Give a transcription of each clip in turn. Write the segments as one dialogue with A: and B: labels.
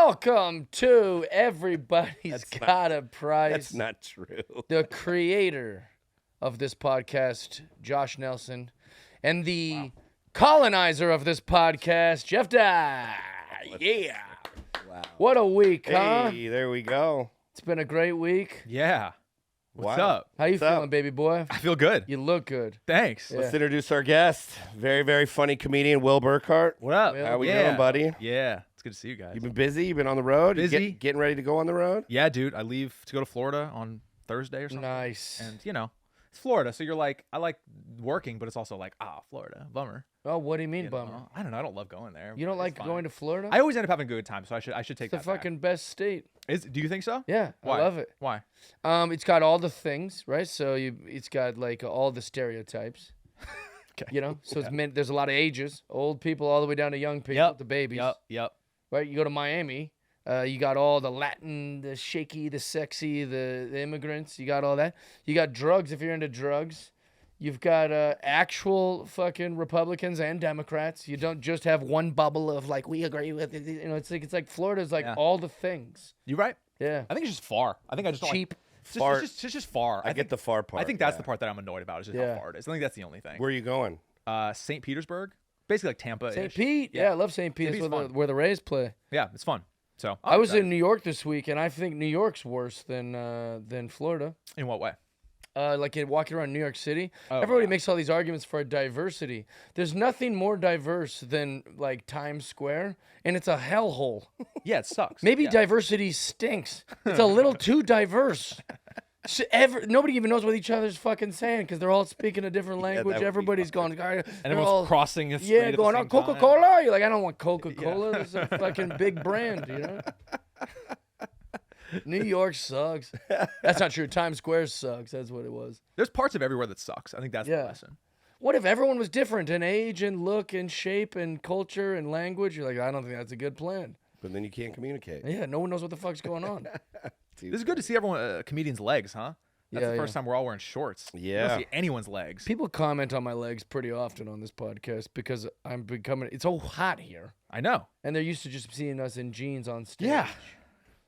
A: Welcome to Everybody's Got a Price.
B: That's not true.
A: The creator of this podcast, Josh Nelson, and the colonizer of this podcast, Jeff Dye. Yeah.
B: Wow.
A: What a week, huh?
B: Hey, there we go.
A: It's been a great week.
C: Yeah. What's
B: Wow.
C: up?
A: How you
B: What's up?
A: feeling, baby boy?
C: I feel good.
A: You look good.
C: Thanks.
A: Yeah.
B: Let's introduce our guest. Very, very funny comedian, Will Burkart.
C: What up?
A: Will.
B: How we
C: Yeah.
B: doing, buddy?
C: Yeah. It's good to see you guys.
B: You been busy? You been on the road? You
C: Busy.
B: getting ready to go on the road?
C: Yeah, dude. I leave to go to Florida on Thursday or something.
A: Nice.
C: And, it's Florida. So you're like, I like working, but it's also like, Florida. Bummer.
A: Oh, what do you mean,
C: You
A: bummer?
C: know? I don't know. I don't love going there.
A: You don't
C: but
A: like
C: it's fine.
A: going to Florida?
C: I always end up having a good time, so I should take
A: It's the
C: that back.
A: fucking best state.
C: Do you think so?
A: Yeah,
C: Why?
A: I love it.
C: Why?
A: It's got all the things, right? So it's got like all the stereotypes.
C: Okay.
A: You know, so it's meant there's a lot of ages, old people all the way down to young people, the babies.
C: Yep.
A: Right? You go to Miami, you got all the Latin, the shaky, the sexy, the immigrants. You got all that. You got drugs if you're into drugs. You've got actual fucking Republicans and Democrats. You don't just have one bubble of like we agree with it. You know, it's like Florida's like all the things.
C: You right?
A: Yeah.
C: I think it's just far. I think I just don't
A: Cheap.
C: Like, it's just far.
B: I get the far part.
C: I think that's
B: yeah.
C: the part that I'm annoyed about is just
A: Yeah.
C: how far it is. I think that's the only thing.
B: Where are you going?
C: St. Petersburg, basically like Tampa.
A: St. Pete. Yeah, I love St. Pete.
C: St.
A: That's
C: Pete's
A: where the Rays play.
C: Yeah, it's fun. So
A: I was in New York this week, and I think New York's worse than Florida.
C: In what way?
A: Like walking around New York City,
C: Oh,
A: everybody
C: yeah.
A: makes all these arguments for diversity. There's nothing more diverse than like Times Square, and it's a hellhole.
C: Yeah, it sucks.
A: Maybe
C: yeah.
A: diversity stinks. It's a little too diverse. Nobody even knows what each other's fucking saying because they're all speaking a different language.
B: that would be
A: Everybody's going,
C: And
A: they're
C: everyone's
A: all,
C: crossing the street at
A: going,
C: the
A: oh,
C: same time.
A: Coca-Cola. You're like, I don't want Coca-Cola. This is a fucking big brand, you know? New York sucks. That's not true. Times Square sucks. That's what it was.
C: There's parts of everywhere that sucks. I think that's the lesson.
A: What if everyone was different in age and look and shape and culture and language? You're like, I don't think that's a good plan.
B: But then you can't communicate.
A: Yeah, no one knows what the fuck's going on.
C: This is good to see everyone, comedians' legs, huh? That's the first time we're all wearing shorts. You
B: Yeah.
C: don't see anyone's legs.
A: People comment on my legs pretty often on this podcast because it's so hot here.
C: I know.
A: And they're used to just seeing us in jeans on stage.
C: Yeah.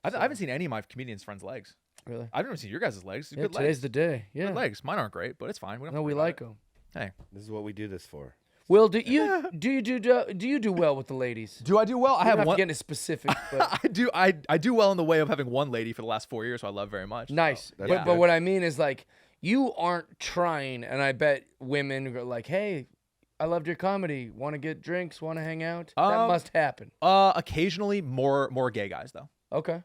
C: I haven't seen any of my comedians' friends' legs.
A: Really?
C: I've never seen your guys' legs.
A: Yeah,
C: Good
A: today's
C: legs.
A: the day. Yeah.
C: Good legs. Mine aren't great, but it's fine.
A: No, we like them.
C: Hey.
B: This is what we do this for.
A: Will, do you do well with the ladies?
C: Do I do well? I
A: You don't
C: have
A: have
C: one.
A: to get into specifics, but
C: I do well in the way of having one lady for the last 4 years, who I love very much.
A: nice.
B: that's
A: But
B: good.
A: what I mean is like you aren't trying, and I bet women go like, "Hey, I loved your comedy. Want to get drinks? Want to hang out?" That must happen.
C: Occasionally more gay guys though.
A: Okay.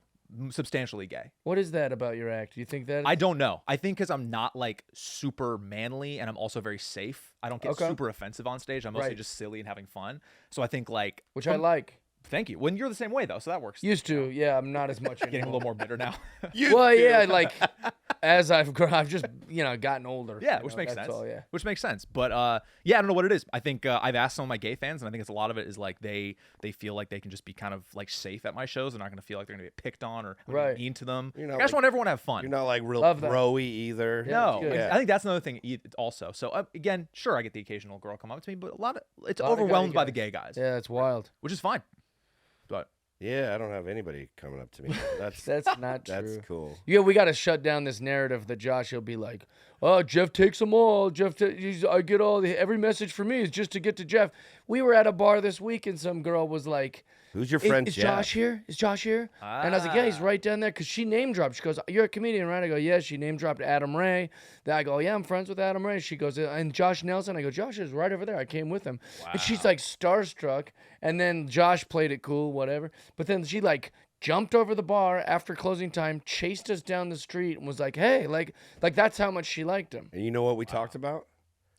C: Substantially gay.
A: What is that about your act? Do you think that?
C: I don't know. I think because I'm not like super manly and I'm also very safe. I don't get
A: Okay.
C: super offensive on stage. I'm mostly
A: Right.
C: just silly and having fun. So I think like,
A: Which I like.
C: Thank you. When you're the same way though, so that works.
A: Used to, yeah. I'm not as much
C: Getting a
A: anymore.
C: little more bitter now.
A: Well, yeah, like as I've grown, I've just gotten older.
C: Yeah,
A: you
C: which
A: know,
C: makes
A: that's
C: sense.
A: all, yeah.
C: Which makes sense. But yeah, I don't know what it is. I think I've asked some of my gay fans, and I think it's a lot of it is like they feel like they can just be kind of like safe at my shows. They're not going to feel like they're going to get picked on or I'm gonna
A: Right.
C: be mean to them.
B: You're not
C: I just
B: like-
C: want everyone to have fun.
B: You're not like real
A: Love that.
B: bro-y either.
A: Yeah,
C: No,
A: that's good.
C: I think that's another thing also. So again, sure, I get the occasional girl come up to me, but it's
A: A lot of
C: overwhelmed
A: gay
C: by the
A: guys.
C: gay guys,
A: Yeah, it's wild.
C: which is fine. But
B: Yeah, I don't have anybody coming up to me. That's
A: That's not true.
B: that's cool.
A: Yeah, we got to shut down this narrative that Josh will be like, "Oh, Jeff takes them all. I get every message for me is just to get to Jeff." We were at a bar this week and some girl was like,
B: Who's your friend?
A: Is
B: Jeff?
A: Josh here? Is Josh here?" And I was like, "Yeah, he's right down there." Because she name dropped. She goes, "You're a comedian, right?" I go, "Yeah." She name dropped Adam Ray. Then I go, "Yeah, I'm friends with Adam Ray." She goes, "And Josh Nelson." I go, "Josh is right over there. I came with him." And she's like starstruck. And then Josh played it cool, whatever. But then she like jumped over the bar after closing time, chased us down the street, and was like, "Hey," like that's how much she liked him.
B: And you know what we talked about?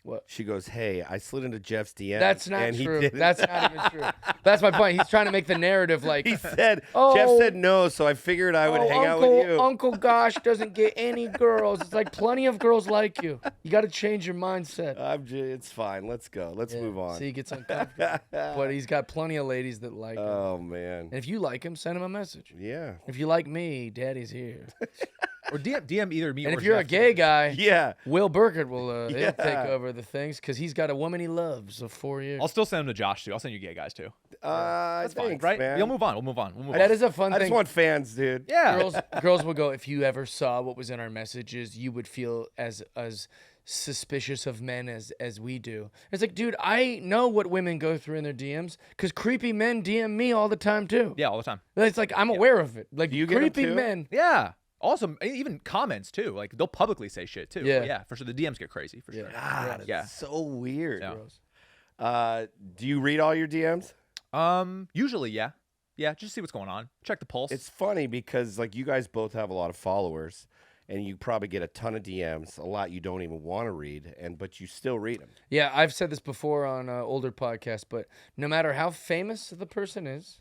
A: What?
B: She goes, "Hey, I slid into Jeff's DM."
A: That's not
B: and
A: true.
B: He didn't.
A: That's not even true. That's my point. He's trying to make the narrative like
B: He said,
A: Oh.
B: Jeff said no, so I figured I would hang out with you.
A: Uncle Gosh doesn't get any girls. It's like plenty of girls like you. You got to change your mindset.
B: It's fine. Let's go. Let's move on.
A: See, he gets uncomfortable. But he's got plenty of ladies that like him.
B: Oh man.
A: And if you like him, send him a message.
B: Yeah.
A: If you like me, Daddy's here.
C: Or DM either me
A: And
C: or
A: if you're a
C: Jeff.
A: gay guy,
B: Yeah.
A: Will Burkart will he'll take
B: Yeah.
A: over the things because he's got a woman he loves of 4 years.
C: I'll still send them to Josh too. I'll send you gay guys too.
B: That's
C: Fine,
B: thanks,
C: right?
B: man.
C: We'll move on. We'll move on. We'll move
A: That
C: on.
A: is a fun
B: I
A: thing.
B: just want fans, dude.
C: Yeah.
A: Girls will go, if you ever saw what was in our messages, you would feel as suspicious of men as we do. It's like, dude, I know what women go through in their DMs because creepy men DM me all the time too.
C: Yeah, all the time.
A: It's like I'm aware of it. Like
B: Do you get 'em
A: creepy
B: too?
A: men.
C: Yeah. Also, even comments too. Like they'll publicly say shit too.
A: Yeah.
C: Yeah, for sure. The DMs get crazy for sure.
B: God, it's
C: Yeah.
B: so weird.
C: Yeah.
B: Do you read all your DMs?
C: Usually, yeah. Yeah, just see what's going on. Check the pulse.
B: It's funny because like you guys both have a lot of followers, and you probably get a ton of DMs, a lot you don't even want to read, but you still read them.
A: Yeah, I've said this before on older podcasts, but no matter how famous the person is,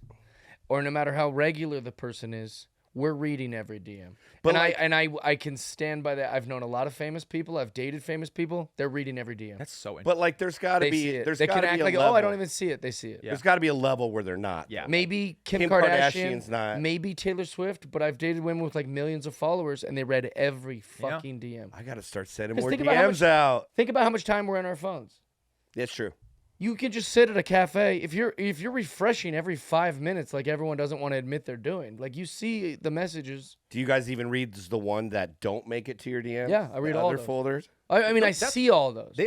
A: or no matter how regular the person is, we're reading every DM.
B: But
A: and I can stand by that. I've known a lot of famous people. I've dated famous people. They're reading every DM.
C: That's so interesting.
B: But like, there's got to
A: They see
B: be
A: it.
B: there's
A: They
B: got
A: can
B: to be
A: act
B: a
A: like,
B: level.
A: oh, I don't even see it. They see it.
C: Yeah.
B: There's got to be a level where they're not.
C: Yeah.
A: Maybe Kim
B: Kardashian's
A: Kardashian,
B: not.
A: maybe Taylor Swift, but I've dated women with like millions of followers, and they read every fucking DM.
B: I got to start sending
A: 'Cause
B: more
A: think about how
B: DMs out.
A: Think about how much time we're on our phones.
B: That's true.
A: You can just sit at a cafe if you're refreshing every 5 minutes, like everyone doesn't want to admit they're doing. Like you see the messages.
B: Do you guys even read the one that don't make it to your DMs?
A: Yeah, I read
B: the
A: all
B: other
A: those.
B: folders.
A: I mean, I see all those.
C: They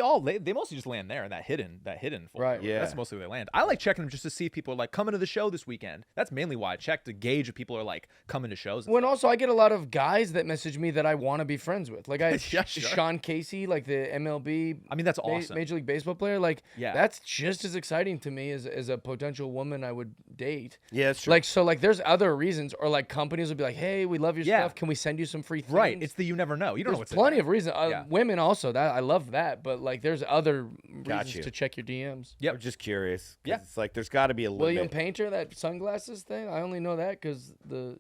C: mostly just land there in that hidden folder.
A: Right.
B: Yeah.
C: That's mostly where they land. I like checking them just to see if people are like coming to the show this weekend. That's mainly why I check to gauge if people are like coming to shows.
A: When also I get a lot of guys that message me that I want to be friends with. Like I
C: Yeah, sure.
A: Sean Casey, like the MLB.
C: I mean, that's awesome.
A: Major League Baseball player. Like
C: Yeah.
A: that's just as exciting to me as a potential woman I would date.
B: Yeah, that's true.
A: Like so, like there's other reasons, or like companies will be like, "Hey, we love your
C: Yeah.
A: stuff. Can we send you some free things?"
C: Right. It's the you never know. You don't know
A: There's
C: what's in
A: plenty
C: there.
A: of reasons.
C: Yeah.
A: Women also that I love that, but like there's other
B: Got
A: reasons
B: you.
A: to check your DMs.
C: Yep.
B: I'm just curious. 'Cause
C: Yeah.
B: It's like there's got to be a limit.
A: William Painter, that sunglasses thing. I only know that because the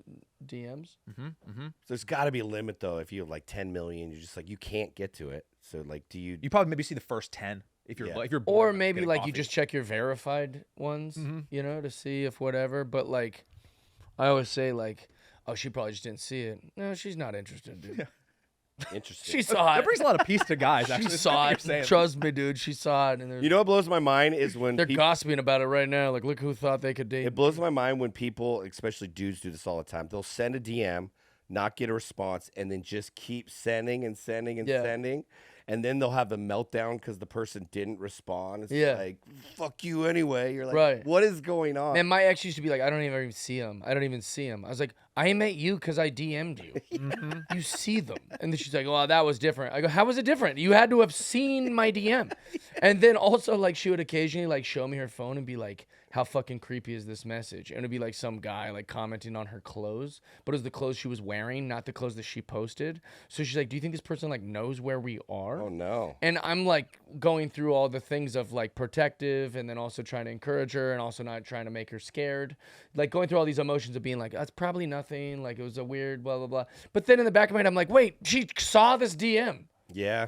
A: DMs.
B: There's got to be a limit though. If you have like 10 million, you're just like you can't get to it. So like, do you?
C: You probably maybe see the first 10 if you're
B: Yeah.
C: if you're
A: Or
C: bored,
A: maybe
C: getting
A: like
C: coffee.
A: you just check your verified ones, you know, to see if whatever. But like, I always say like, oh, she probably just didn't see it. No, she's not interested, dude.
B: Interesting.
A: She saw
C: That
A: it.
C: brings a lot of peace to guys.
A: She
C: Actually,
A: saw
C: You're
A: it.
C: saying.
A: Trust me, dude. She saw it, and
B: You know what blows my mind is when
A: they're
B: people,
A: gossiping about it right now. Like, look who thought they could date.
B: it blows my mind when people, especially dudes, do this all the time. They'll send a DM, not get a response, and then just keep sending and sending and
A: Yeah.
B: sending. And then they'll have a meltdown because the person didn't respond. It's
A: Yeah.
B: like, fuck you anyway. You're like,
A: Right.
B: what is going on?
A: Man, my ex used to be like, I don't even see him. I don't even see him. I was like, I met you because I DM'd you. You see them. And then she's like, well, that was different. I go, how was it different? You had to have seen my DM. And then also, like, she would occasionally, like, show me her phone and be like, how fucking creepy is this message? And it'd be like some guy, like, commenting on her clothes. But it was the clothes she was wearing, not the clothes that she posted. So she's like, do you think this person, like, knows where we are?
B: Oh, no.
A: And I'm like going through all the things of like protective and then also trying to encourage her and also not trying to make her scared. Like going through all these emotions of being like, that's probably nothing. Like it was a weird blah, blah, blah. But then in the back of my head, I'm like, wait, she saw this DM.
B: Yeah.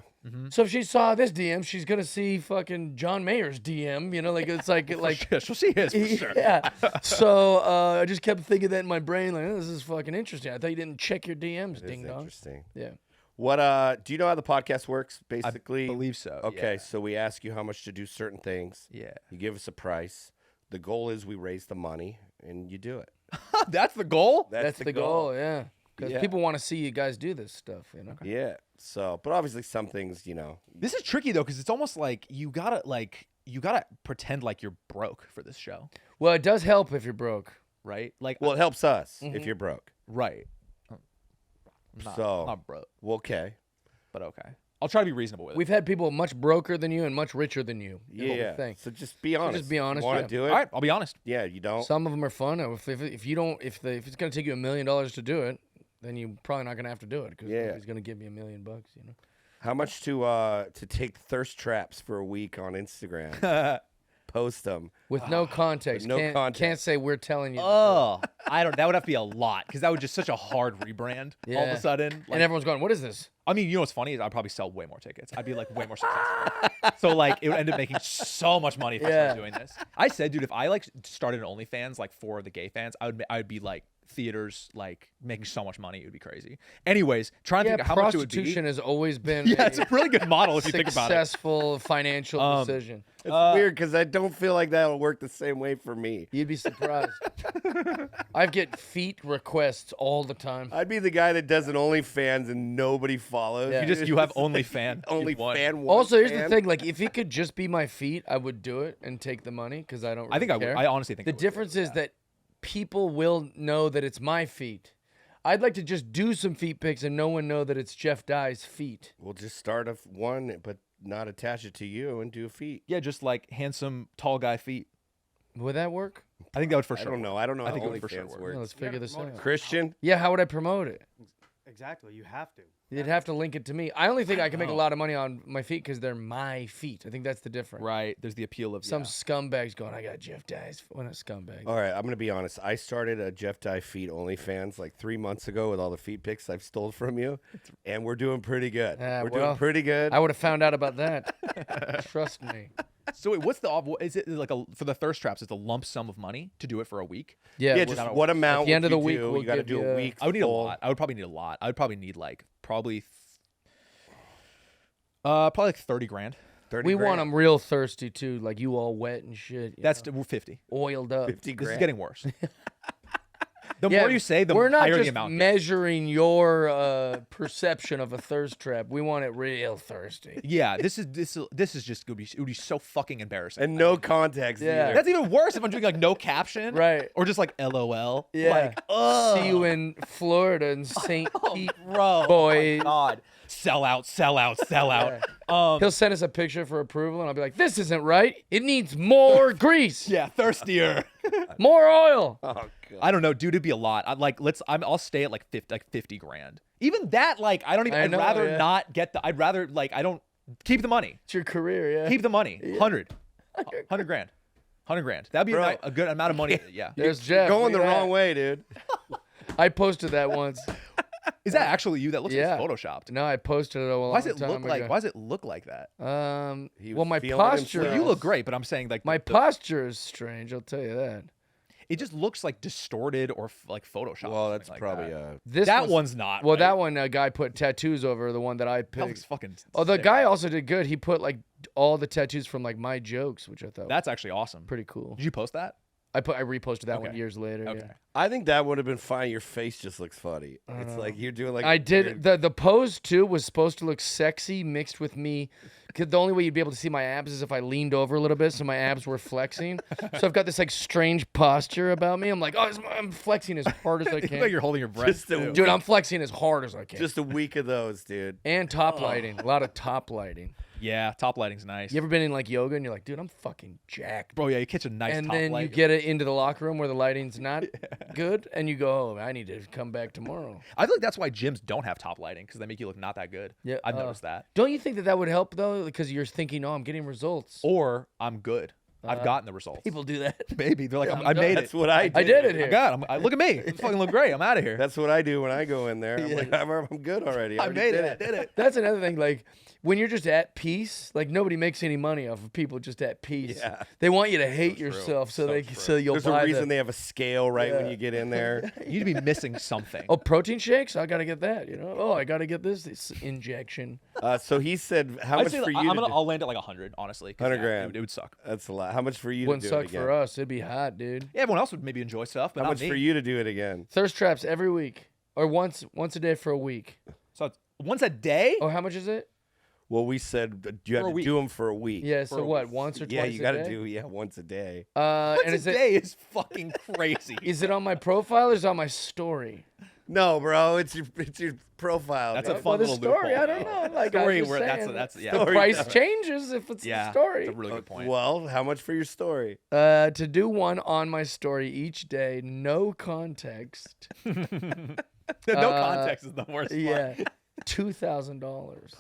A: So if she saw this DM, she's going to see fucking John Mayer's DM, you know, like it's like,
C: Yeah, she'll see his for sure.
A: yeah. So I just kept thinking that in my brain, like, oh, this is fucking interesting. I thought you didn't check your DMs,
B: It's
A: ding dong.
B: interesting.
A: Yeah.
B: What do you know how the podcast works basically?
C: believe so,
B: Okay,
C: yeah.
B: so we ask you how much to do certain things.
C: Yeah.
B: You give us a price. The goal is we raise the money and you do it.
C: That's the goal.
A: That's the goal, yeah. Because
B: Yeah.
A: people want to see you guys do this stuff, you know?
B: Yeah. So, but obviously some things,
C: This is tricky though, because it's almost like you gotta pretend like you're broke for this show,
A: Well, it does help if you're broke.
C: right? Like,
B: well, it helps us
A: Mm-hmm.
B: if you're broke.
C: right?
B: So,
C: Not broke,
B: well, okay.
C: but okay. I'll try to be reasonable with it.
A: We've had people much broker than you and much richer than you. is what we
B: Yeah.
A: think.
B: So just be honest.
A: just be honest,
B: Want
A: yeah.
B: to do it?
C: All right, I'll be honest.
B: Yeah, you don't.
A: Some of them are fun. If you don't, if it's gonna take you $1 million to do it, then you're probably not gonna have to do it because
B: Yeah.
A: nobody's gonna give me $1 million. You know.
B: How much to take thirst traps for a week on Instagram? Post them.
A: With no context.
B: no
A: can't,
B: context.
A: Can't say we're telling you.
C: Oh, I don't. That would have to be a lot because that would just such a hard rebrand all of
A: Yeah.
C: a sudden.
A: and
C: Like,
A: everyone's going, "What is this?"
C: I mean, you know what's funny is I'd probably sell way more tickets. I'd be like way more successful. So like it would end up making so much money if I
A: Yeah.
C: started doing this. I said, dude, if I like started an OnlyFans like for the gay fans, I would be like theaters like making so much money. It would be crazy. Anyways, trying to think of how much it would be.
A: Prostitution has always been
C: Yeah, it's a really good model if you think about it.
A: successful financial decision.
B: It's weird because I don't feel like that will work the same way for me.
A: You'd be surprised. I get feet requests all the time.
B: I'd be the guy that does an OnlyFans and nobody follows.
A: Yeah.
C: You have OnlyFan.
B: OnlyFan.
A: Also, here's the thing: like, if it could just be my feet, I would do it and take the money because I don't. Really
C: I think I
A: care.
C: would. I honestly think
A: The
C: I would.
A: difference is that people will know that it's my feet. I'd like to just do some feet pics and no one know that it's Jeff Dye's feet.
B: We'll just start one, but not attach it to you and do feet.
C: Yeah, just like handsome, tall guy feet.
A: Would that work?
C: I think that would for sure.
B: I don't know. I don't know
C: I
B: how
C: think it would for sure
B: OnlyFans
C: work.
B: works.
A: Well, let's figure this out.
B: Christian?
A: Yeah, how would I promote it?
D: Exactly. You have to.
A: You'd have to link it to me. I only think I can make a lot of money on my feet because they're my feet. I think that's the difference.
C: Right. There's the appeal of
A: Some scumbags going, I got Jeff Dye's. Well, not scumbag.
B: All right, I'm going to be honest. I started a Jeff Dye Feet OnlyFans like 3 months ago with all the feet pics I've stole from you, and we're doing pretty good. We're doing pretty good.
A: I would have found out about that. Trust me.
C: So wait, what's is it like for the thirst traps? It's a lump sum of money to do it for a week?
A: Yeah,
B: yeah, just what amount?
A: At the end of the week,
B: you
A: we'll
B: got to
A: give
B: do
A: you
B: a week.
C: I would need
B: full.
C: a lot. I would probably need a lot. I would probably need like probably like 30 grand.
B: 30
A: We
B: grand.
A: want them real thirsty too, like you all wet and shit.
C: That's
A: know,
C: 50.
A: oiled up.
B: 50
C: This
B: grand.
C: is getting worse. The
A: Yeah,
C: more you say, the
A: we're not
C: higher the
A: just
C: amount.
A: measuring your perception of a thirst trap. We want it real thirsty.
C: Yeah, this is just gonna be. It would be so fucking embarrassing.
B: And no context
A: Yeah.
B: either.
C: That's even worse if I'm doing like no caption,
A: Right.
C: Or just like LOL.
A: Yeah.
C: Like, ugh.
A: See you in Florida and St. Pete,
C: bro.
A: boy.
C: Oh my God. Sell out.
A: He'll send us a picture for approval, and I'll be like, "This isn't right. It needs more grease,
C: Yeah, thirstier.
A: more oil."
B: Oh, God.
C: I don't know, dude. It'd be a lot. I'll stay at like 50 grand. Even that, like, I don't even. I'd rather not get the. I'd rather like I don't keep the money.
A: It's your career, yeah.
C: Keep the money. 100 grand. 100 grand. That'd be a good amount of money. Yeah.
A: There's Jeff.
B: Going the
A: Look at
B: wrong
A: that.
B: way, dude.
A: I posted that once.
C: Is that actually you? That looks
A: Yeah.
C: like it's photoshopped.
A: No, I posted it a long
C: Why does it
A: time
C: look like?
A: ago.
C: Why does it look like that?
B: He
A: Well,
B: was
A: my
B: feeling
A: posture.
B: himself.
C: You look great, but I'm saying like
A: My posture is strange. I'll tell you that.
C: it just looks like distorted or like photoshopped.
B: Well,
C: or
B: that's
C: something like
B: probably
C: that.
A: This
C: That one's not.
A: Well,
C: right?
A: that one, a guy put tattoos over the one that I
C: That looks
A: picked.
C: fucking.
A: Oh, the
C: sick.
A: guy also did good. He put like all the tattoos from like my jokes, which I thought was
C: That's actually awesome.
A: pretty cool.
C: Did you post that?
A: I reposted that one
C: Okay.
A: years later.
C: Okay.
A: Yeah.
B: I think that would have been fine. Your face just looks funny. It's like you're doing like
A: I
B: a
A: did
B: weird-
A: the pose too was supposed to look sexy mixed with me. 'Cause the only way you'd be able to see my abs is if I leaned over a little bit, so my abs were flexing. So I've got this like strange posture about me. I'm like, I'm flexing as hard as I
C: You look
A: can.
C: like you're holding your breath.
B: Just a-
C: too.
A: Dude, I'm flexing as hard as I can.
B: just a week of those, dude.
A: And top lighting, a lot of top lighting.
C: Yeah, top lighting's nice.
A: You ever been in like yoga and you're like, dude, I'm fucking jacked.
C: Bro, yeah, you catch a nice
A: And
C: top
A: then
C: light.
A: you get it into the locker room where the lighting's not good, and you go, oh, I need to come back tomorrow.
C: I feel like that's why gyms don't have top lighting because they make you look not that good.
A: Yeah,
C: I've noticed that.
A: Don't you think that that would help though? Because you're thinking, oh, I'm getting results.
C: Or I'm good. I've gotten the results.
A: People do that.
C: Baby, they're like,
A: I'm
C: I
A: done.
C: made
B: That's
C: it.
B: what I did.
A: I did it
C: I
A: here.
C: got it. Look at me. I fucking look great. I'm out of here.
B: That's what I do when I go in there. I'm like, I'm good already.
C: I
B: already
C: made
B: did
C: it. I did it.
A: That's another thing. Like when you're just at peace, like nobody makes any money off of people just at peace.
B: Yeah.
A: They want you to hate
C: true.
A: yourself so
C: So
A: they
C: true.
A: so you'll
B: There's
A: buy
B: a reason
A: the,
B: they have a scale right when
A: Yeah.
B: you get in there.
C: You need to be missing something.
A: Oh, protein shakes? I gotta get that. You know? Oh, I gotta get this injection.
B: So he said, how
C: I'd
B: much
C: say
B: for you?
C: I'll land at like 100, honestly. 'cause
B: 100
C: yeah,
B: grand.
C: It would suck.
B: That's a lot. How much for you
A: Wouldn't
B: to do it
A: suck
B: again?
A: for us. It'd be hot, dude.
C: Yeah, everyone else would maybe enjoy stuff, but
B: How
C: not
B: much
C: me.
B: for you to do it again?
A: Thirst traps every week or once a day for a week.
C: So it's once a day?
A: Oh, how much is it?
B: Well, we said you have
C: For a
B: to
C: week.
B: do them for a week.
A: Yeah.
C: For
A: So
C: a
A: what?
C: week.
A: Once or
B: Yeah,
A: twice
B: you
A: a
B: got to
A: day?
B: do once a day.
C: Once
A: And
C: a
A: is it
C: day is fucking crazy.
A: is it on my profile or is it on my story?
B: No, bro, it's your
C: That's
B: profile.
C: a
B: dude.
C: fun
A: Well, the
C: little
A: story,
C: loophole.
A: I don't know. Like
C: Story
A: I'm just
C: where
A: saying,
C: that's yeah.
A: the
B: Story
A: price
B: time.
A: changes if it's
C: Yeah,
A: the story.
C: That's a really good point.
B: Well, how much for your story?
A: To do one on my story each day, no context.
C: No context is the worst part.
A: Yeah, $2,000.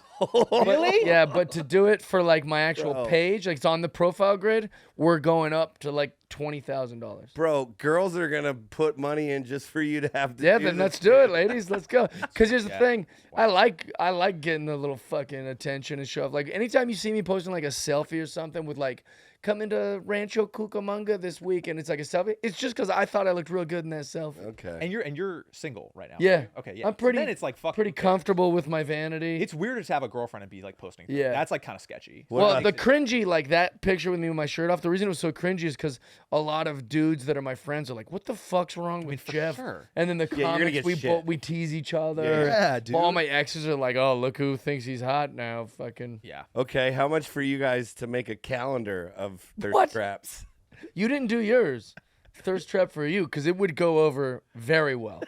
C: Really?
A: Yeah, but to do it for like my actual
B: Bro.
A: page, like it's on the profile grid, we're going up to like $20,000.
B: Bro, girls are gonna put money in just for you to have to.
A: Yeah,
B: do
A: then
B: this.
A: let's do it, ladies. Let's go. Because here's the
C: Yeah.
A: thing, I like getting the little fucking attention and show off. Like anytime you see me posting like a selfie or something with like come into Rancho Cucamonga this week, and it's like a selfie. It's just because I thought I looked real good in that selfie.
B: Okay.
C: And you're single right now.
A: Yeah.
C: Okay. Yeah.
A: I'm pretty.
C: So then it's like fucking
A: pretty comfortable with my vanity.
C: It's weird to have a girlfriend and be like posting.
A: Yeah.
C: That's like kind of sketchy.
A: Well, the cringy, like that picture with me with my shirt off, the reason it was so cringy is because a lot of dudes that are my friends are like, what the fuck's wrong with
C: for
A: Jeff?
C: sure.
A: And then the
B: you're gonna
A: comments,
B: get
A: we tease each other.
C: Yeah, dude.
A: All my exes are like, oh, look who thinks he's hot now. Fucking.
C: Yeah.
B: Okay, how much for you guys to make a calendar of thirst
A: What?
B: traps?
A: You didn't do yours. Thirst trap for you, because it would go over very well.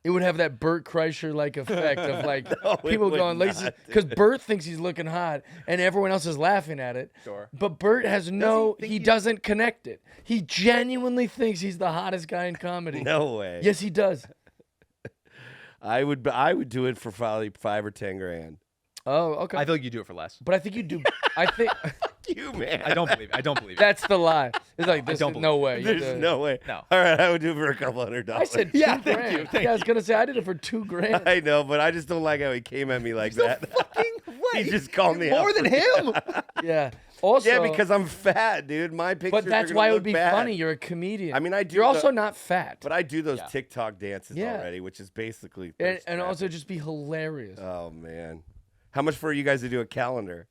A: It would have that Bert Kreischer like effect of like people
B: would
A: going,
B: not,
A: because Bert thinks he's looking hot and everyone else is laughing at it.
C: Sure.
A: But Bert has
C: he
A: doesn't connect it. He genuinely thinks he's the hottest guy in comedy.
B: No way.
A: Yes, he does.
B: I would do it for probably 5 or 10 grand.
A: Oh, okay.
C: I feel like you do it for less.
A: But I think you do. I think
B: You man.
C: I don't believe it. I don't believe it.
A: that's the lie. It's like this.
C: don't
A: No way.
B: There's no way.
C: No.
B: All right, I would do it for a couple $100.
A: I said
C: Yeah,
A: $2
C: thank
A: grand.
C: you, thank
A: I was gonna say I did it for $2,000.
B: I know, but I just don't like how he came at me like that.
C: Fucking way.
B: He just called me
C: more
B: out.
C: than him.
A: Yeah. Also,
B: Yeah, because I'm fat, dude. My pictures
A: but that's
B: are gonna
A: why it
B: look
A: would be
B: bad.
A: funny. You're a comedian.
B: I mean, I do
A: You're
B: the-
A: also not fat.
B: But I do those
C: Yeah.
B: TikTok dances
A: Yeah.
B: already, which is basically
A: and
B: thirst
A: also
B: trapping.
A: just be hilarious.
B: Oh man, how much for you guys to do a calendar,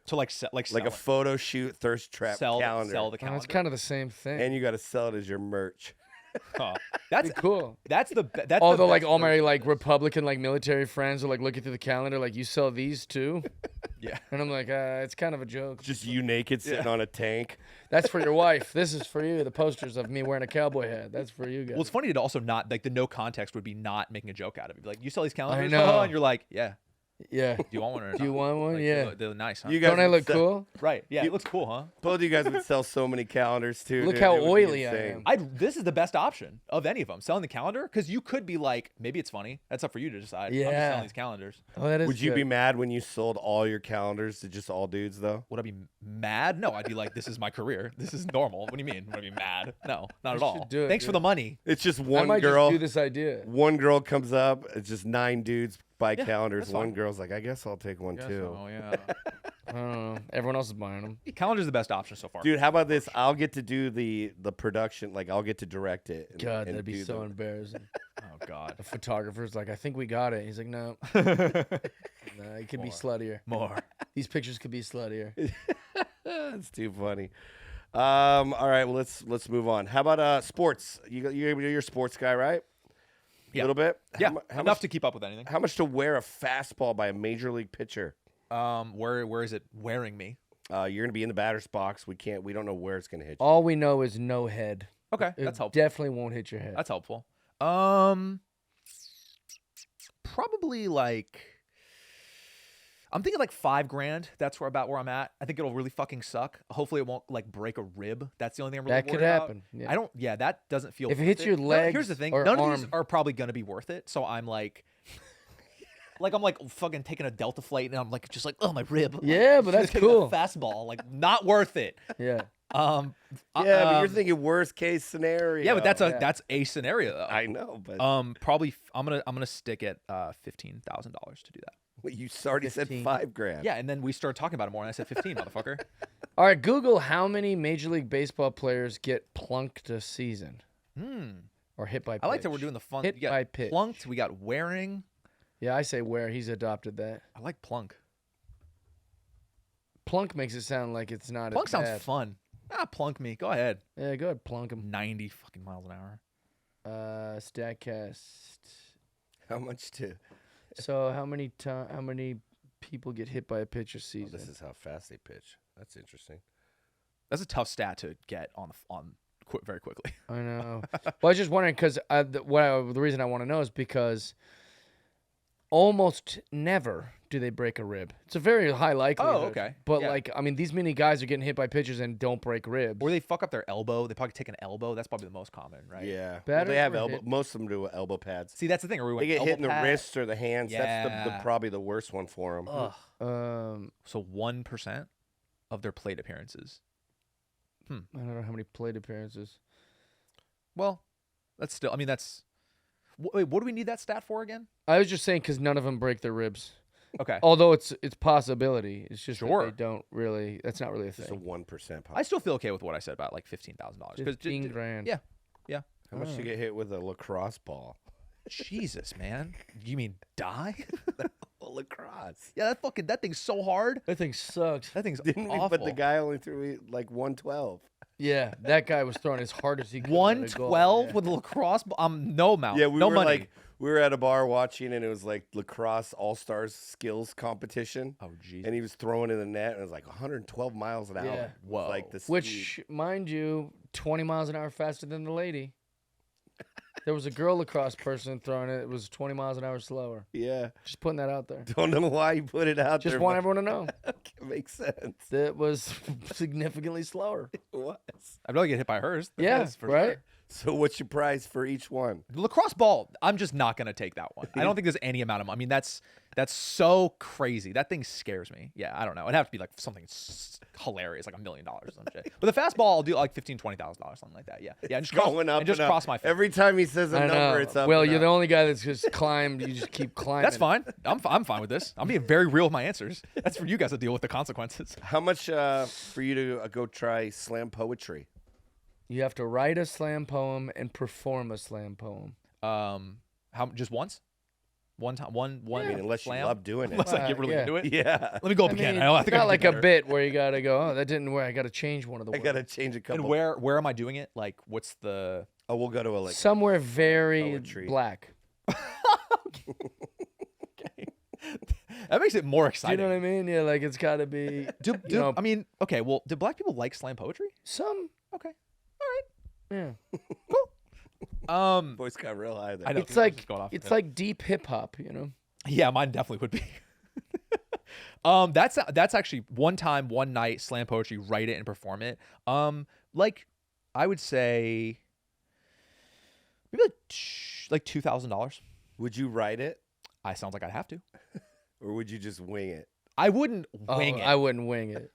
C: To like
B: like a photo shoot thirst trap
C: sell
B: calendar,
C: the
A: Oh,
C: calendar.
A: it's kind of the same thing.
B: and you got to sell it as your merch.
C: Oh, that's
A: Pretty cool.
C: that's the that's
A: Although,
C: the
A: like
C: best
A: all my
C: version.
A: like Republican like military friends are like looking through the calendar, like you sell these too,
C: Yeah.
A: and I'm like, it's kind of a joke.
B: Just you naked sitting on a tank.
A: That's for your wife. This is for you. The posters of me wearing a cowboy hat. That's for you guys.
C: Well, it's funny to also not like the no context would be not making a joke out of it. Be like, you sell these calendars,
A: know.
C: and you're like, yeah.
A: yeah.
C: Do you want one or
A: Do you
C: not?
A: want one?
C: Like,
A: Yeah.
C: They're nice, huh?
B: You guys
A: Don't I
B: would
A: look
B: sell-
A: cool?
C: Right. Yeah. It looks cool, huh?
B: Both of you guys would sell so many calendars too.
A: Look
B: dude.
A: how
B: It would be
A: oily I
B: insane.
A: am.
C: This is the best option of any of them. Selling the calendar, because you could be like, maybe it's funny. That's up for you to decide. I'm just
A: Yeah.
C: selling these calendars.
A: Oh, that is.
B: Would you
A: good.
B: be mad when you sold all your calendars to just all dudes though?
C: Would I be mad? No, I'd be like, this is my career. This is normal. What do you mean? Would I be mad? No, not at
A: should
C: all.
A: do it,
C: Thanks for
A: dude.
C: the money.
B: It's just
A: I
B: one
A: might
B: girl.
A: just do this idea.
B: One girl comes up. It's just 9 dudes buy
C: Yeah,
B: calendars.
C: that's
B: One
C: fine.
B: girl's like, I guess I'll take one too.
C: Oh yeah.
A: I don't know. Everyone else is buying them.
C: Calendar's the best option so far.
B: Dude, how about this? I'll get to do the production. Like I'll get to direct it. And,
A: God,
B: and
A: that'd be
B: do
A: so
B: the-
A: embarrassing.
C: Oh god.
A: The photographer's like, I think we got it. He's like, no, no, it could be sluttier.
C: More.
A: These pictures could be sluttier.
B: That's too funny. All right, well let's move on. How about sports? You're a sports guy, right? A
C: Yeah.
B: little bit.
C: Yeah.
B: How
C: Enough
B: much,
C: to keep up with anything.
B: how much to wear a fastball by a major league pitcher?
C: Where is it wearing me?
B: You're gonna be in the batter's box. We don't know where it's gonna hit you.
A: All we know is no head.
C: Okay,
A: It
C: that's helpful.
A: definitely won't hit your head.
C: That's helpful. Probably like I'm thinking like $5,000. That's where I'm at. I think it'll really fucking suck. Hopefully it won't like break a rib. That's the only thing I'm really
A: That could
C: worried about.
A: happen, yeah.
C: I don't. Yeah, that doesn't feel.
A: If it
C: worth
A: hits your
C: No,
A: legs
C: here's the thing.
A: or
C: None of these
A: arm-
C: are probably gonna be worth it. So I'm like. Like I'm like fucking taking a Delta flight and I'm like just like oh my rib.
A: Yeah, but that's
C: Taking a
A: cool.
C: Fastball like not worth it.
A: Yeah.
B: Yeah, but you're thinking worst case scenario.
C: Yeah, but that's
A: Yeah.
C: that's a scenario though.
B: I know, but
C: Probably I'm gonna stick at $15,000 to do that.
B: you already said
A: 15.
B: $5,000.
C: Yeah, and then we started talking about it more, and I said 15, motherfucker.
A: All right, Google how many Major League Baseball players get plunked a season or hit by pitch.
C: I like that we're doing the fun.
A: Hit
C: We got
A: by pitch.
C: plunked. We got wearing.
A: Yeah, I say where. He's adopted that.
C: I like plunk.
A: Plunk makes it sound like it's not
C: Plunk
A: as
C: sounds
A: bad.
C: fun. Plunk me. Go ahead.
A: Yeah, go ahead, plunk him.
C: 90 fucking miles an hour.
A: Statcast.
B: How much to?
A: So how many people get hit by a pitch a
B: Oh,
A: season?
B: this is how fast they pitch. That's interesting.
C: That's a tough stat to get on very quickly.
A: I know. Well, I was just wondering because the reason I want to know is because almost never do they break a rib. It's a very high likelihood.
C: okay.
A: But
C: Yeah.
A: like, I mean, these many guys are getting hit by pitchers and don't break ribs.
C: Or they fuck up their elbow. They probably take an elbow. That's probably the most common, right?
B: Yeah. Well,
A: Batters
B: they have
A: were
B: elbow.
A: hit-
B: Most of them do elbow pads.
C: See, that's the thing. Are we
B: They get
C: elbow
B: hit in the
C: pad?
B: wrists or the hands. That's
C: Yeah.
B: probably the worst one for them.
C: Ugh.
A: So
C: So 1% of their plate appearances.
A: I don't know how many plate appearances.
C: Well, that's still. I mean, that's. Wait, what do we need that stat for again?
A: I was just saying because none of them break their ribs.
C: Okay.
A: Although it's possibility. It's just that
C: Sure.
A: they don't really. That's not really a
B: Just a
A: thing.
B: 1%
C: I still feel okay with what I said about like $15,000.
A: 15 grand.
C: Yeah. Yeah.
B: How much to get hit with a lacrosse ball?
C: Jesus, man. You mean die?
B: Lacrosse.
C: Yeah, that thing's so hard.
A: That thing sucks.
C: That thing's
B: Didn't we?
C: awful.
B: But the guy only threw like 112.
A: Yeah, that guy was throwing as hard as he could. at a goal,
C: 112
A: yeah.
C: with a lacrosse ball. No amount.
B: Yeah, we
C: no
B: were
C: money.
B: we were at a bar watching, and it was like lacrosse all stars skills competition.
C: Oh, jeez.
B: And he was throwing in the net, and it was like 112 miles an hour.
A: Yeah.
C: Whoa.
B: Like the speed.
A: Which, mind you, 20 miles an hour faster than the lady. There was a girl lacrosse person throwing it. It was 20 miles an hour slower.
B: Yeah.
A: Just putting that out there.
B: Don't know why you put it out
A: Just
B: there.
A: want
B: but
A: everyone to know
B: it makes sense.
A: that was significantly slower.
B: It was.
C: I'd rather get hit by hers.
A: Yeah,
C: That's for
A: right?
C: sure.
B: So what's your prize for each one?
C: The lacrosse ball, I'm just not gonna take that one. I don't think there's any amount of money. I mean, that's so crazy. That thing scares me. Yeah, I don't know. It'd have to be like something hilarious, like $1 million or some shit. But the fastball, I'll do like $15,000-$20,000, something like that. Yeah, yeah. And just cross,
B: Going up
C: and just
B: and up.
C: cross my face.
B: Every time he says a
A: I
B: number,
A: know.
B: it's up.
A: Well,
B: and
A: you're
B: up.
A: the only guy that's just climbed. You just keep climbing.
C: That's fine. I'm fine with this. I'm being very real with my answers. That's for you guys to deal with the consequences.
B: How much for you to go try slam poetry?
A: You have to write a slam poem and perform a slam poem.
C: How just once? One time? One.
B: I mean, unless
C: slam?
B: you love doing it.
C: Unless I get really
A: Yeah.
C: into it.
B: Yeah.
C: Let me go up
A: I
C: again.
A: mean,
C: I
A: it's
C: think I
A: not
C: can
A: like
C: do
A: a
C: better.
A: bit where you gotta go, oh, that didn't work. I gotta change one of the
B: I
A: words.
B: got to change a couple.
C: And where am I doing it? Like, what's the?
B: Oh, we'll go to a like.
A: Somewhere very
B: poetry.
A: black.
C: That makes it more
A: Do you
C: exciting.
A: know what I mean? Yeah, like it's gotta be
C: Do,
A: you know,
C: I mean, okay, well, do black people like slam poetry?
A: some.
C: Okay.
A: Yeah.
B: Voice got real high there.
C: I know.
A: It's like
C: Just going off
A: it's
C: the-
A: like deep hip hop, you know.
C: Yeah, mine definitely would be. That's actually one time, one night, slam poetry, write it and perform it. Like I would say maybe like $2,000.
B: Would you write it,
C: I sounds like I'd have to.
B: or would you just wing it?
C: I wouldn't wing it.
A: I wouldn't wing it.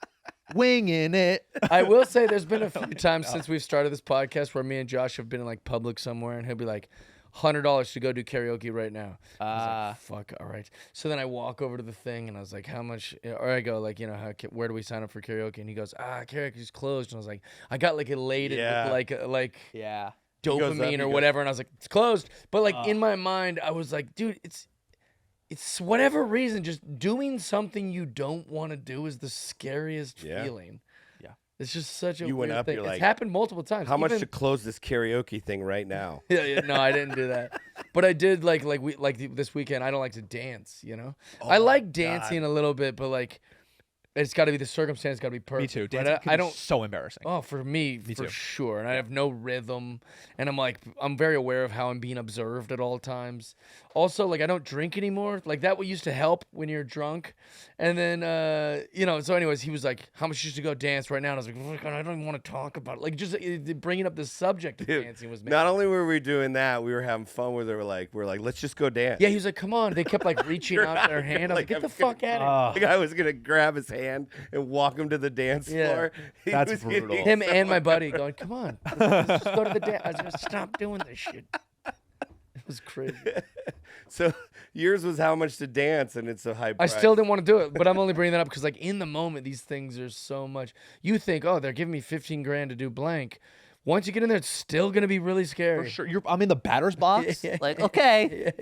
C: Winging it.
A: I will say there's been a few times since we've started this podcast where me and Josh have been in like public somewhere and he'll be like, $100 to go do karaoke right now. I was like, fuck, all right. So then I walk over to the thing and I was like, how much? Or I go like, you know, where do we sign up for karaoke? And he goes, karaoke's closed. And I was like, I got like elated
B: Yeah.
A: with like
C: Yeah.
B: goes up,
A: dopamine
B: he
A: or
B: goes-
A: whatever. And I was like, it's closed. But like in my mind, I was like, dude, it's whatever reason, just doing something you don't want to do is the scariest
B: Yeah.
A: feeling.
C: Yeah.
A: It's just such a
B: You went
A: weird
B: up,
A: thing.
B: you're
A: It's
B: like,
A: happened multiple times.
B: How much
A: Even-
B: to close this karaoke thing right now?
A: yeah, no, I didn't do that. But I did this weekend. I don't like to dance, you know. I like dancing a little bit, but like it's got to be the circumstance. Got to be
C: Me
A: perfect.
C: too.
A: right?
C: Dancing can
A: I
C: be
A: don't.
C: so embarrassing.
A: Oh, for me for
C: too.
A: sure. And I have no rhythm, and I'm very aware of how I'm being observed at all times. Also, like I don't drink anymore. Like that used to help when you're drunk. And then you know. So, anyways, he was like, "How much used to go dance right now?" And I was like, "Oh, God, I don't even want to talk about it." Like just bringing up the subject of
B: Dude,
A: dancing was.
B: Not only were we doing that, we were having fun with it. We're like, let's just go dance.
A: Yeah, he was like, "Come on!" They kept like reaching out their hand. I was like, "Get the fuck out of
B: The guy was gonna grab his hand and walk him to the dance
A: Yeah.
B: floor. He
C: That's
B: was
C: brutal.
A: here!" Him and my buddy going, "Come on, let's just go to the dance." I was gonna stop doing this shit. It was crazy.
B: So yours was how much to dance, and it's a high
A: I
B: price.
A: still didn't want to do it, but I'm only bringing that up because, like, in the moment, these things are so much. You think, oh, they're giving me 15 grand to do blank. Once you get in there, it's still gonna be really scary.
C: For sure. I'm in the batter's box. Like, okay,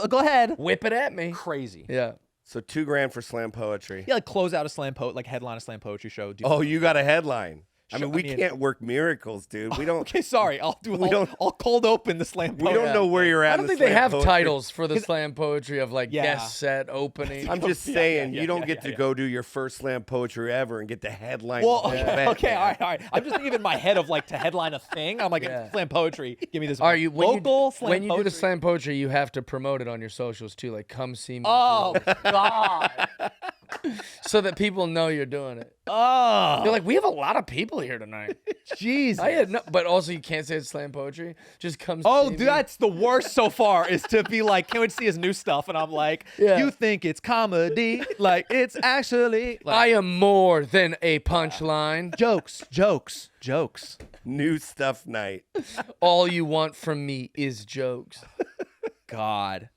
C: go ahead.
A: Whip it at me.
C: Crazy.
A: Yeah.
B: So $2 grand for slam poetry.
C: Yeah, like close out a like headline a slam poetry show. Do
B: Oh, you got a headline. I
C: Sure,
B: mean, we
C: I mean-
B: can't work miracles, dude. We don't.
C: Okay, sorry. I'll
B: don't-
C: I'll cold open the slam
B: We
C: poetry.
B: don't know where you're at.
A: I
B: in
A: don't
B: the
A: think they
B: slam
A: have
B: poetry.
A: titles for the slam poetry of like
C: Yeah.
A: guest set opening.
B: I'm just
C: Yeah,
B: saying,
C: yeah,
B: you don't
C: yeah,
B: get to
C: yeah.
B: go do your first slam poetry ever and get the headline.
C: Well,
B: of the
C: okay,
B: event,
C: okay,
B: man.
C: all right. I'm just thinking in my head of like to headline a thing. I'm like,
A: Yeah.
C: slam poetry. Give me this.
A: Are you when
C: local
A: you,
C: slam
A: when you
C: poetry?
A: do the slam poetry, you have to promote it on your socials too, like come see me,
C: Oh
A: do it,
C: God.
A: so that people know you're doing it.
C: Oh,
A: You're like, we have a lot of people here tonight.
C: jeez.
A: I had no, but also you can't say it's slam poetry. Just come.
C: Oh,
A: see
C: dude,
A: me.
C: that's the worst so far is to be like, can't wait to see his new stuff. And I'm like,
A: Yeah.
C: you think it's comedy. Like, it's actually like,
A: I am more than a punchline.
C: jokes.
B: New stuff night.
A: All you want from me is jokes.
C: God.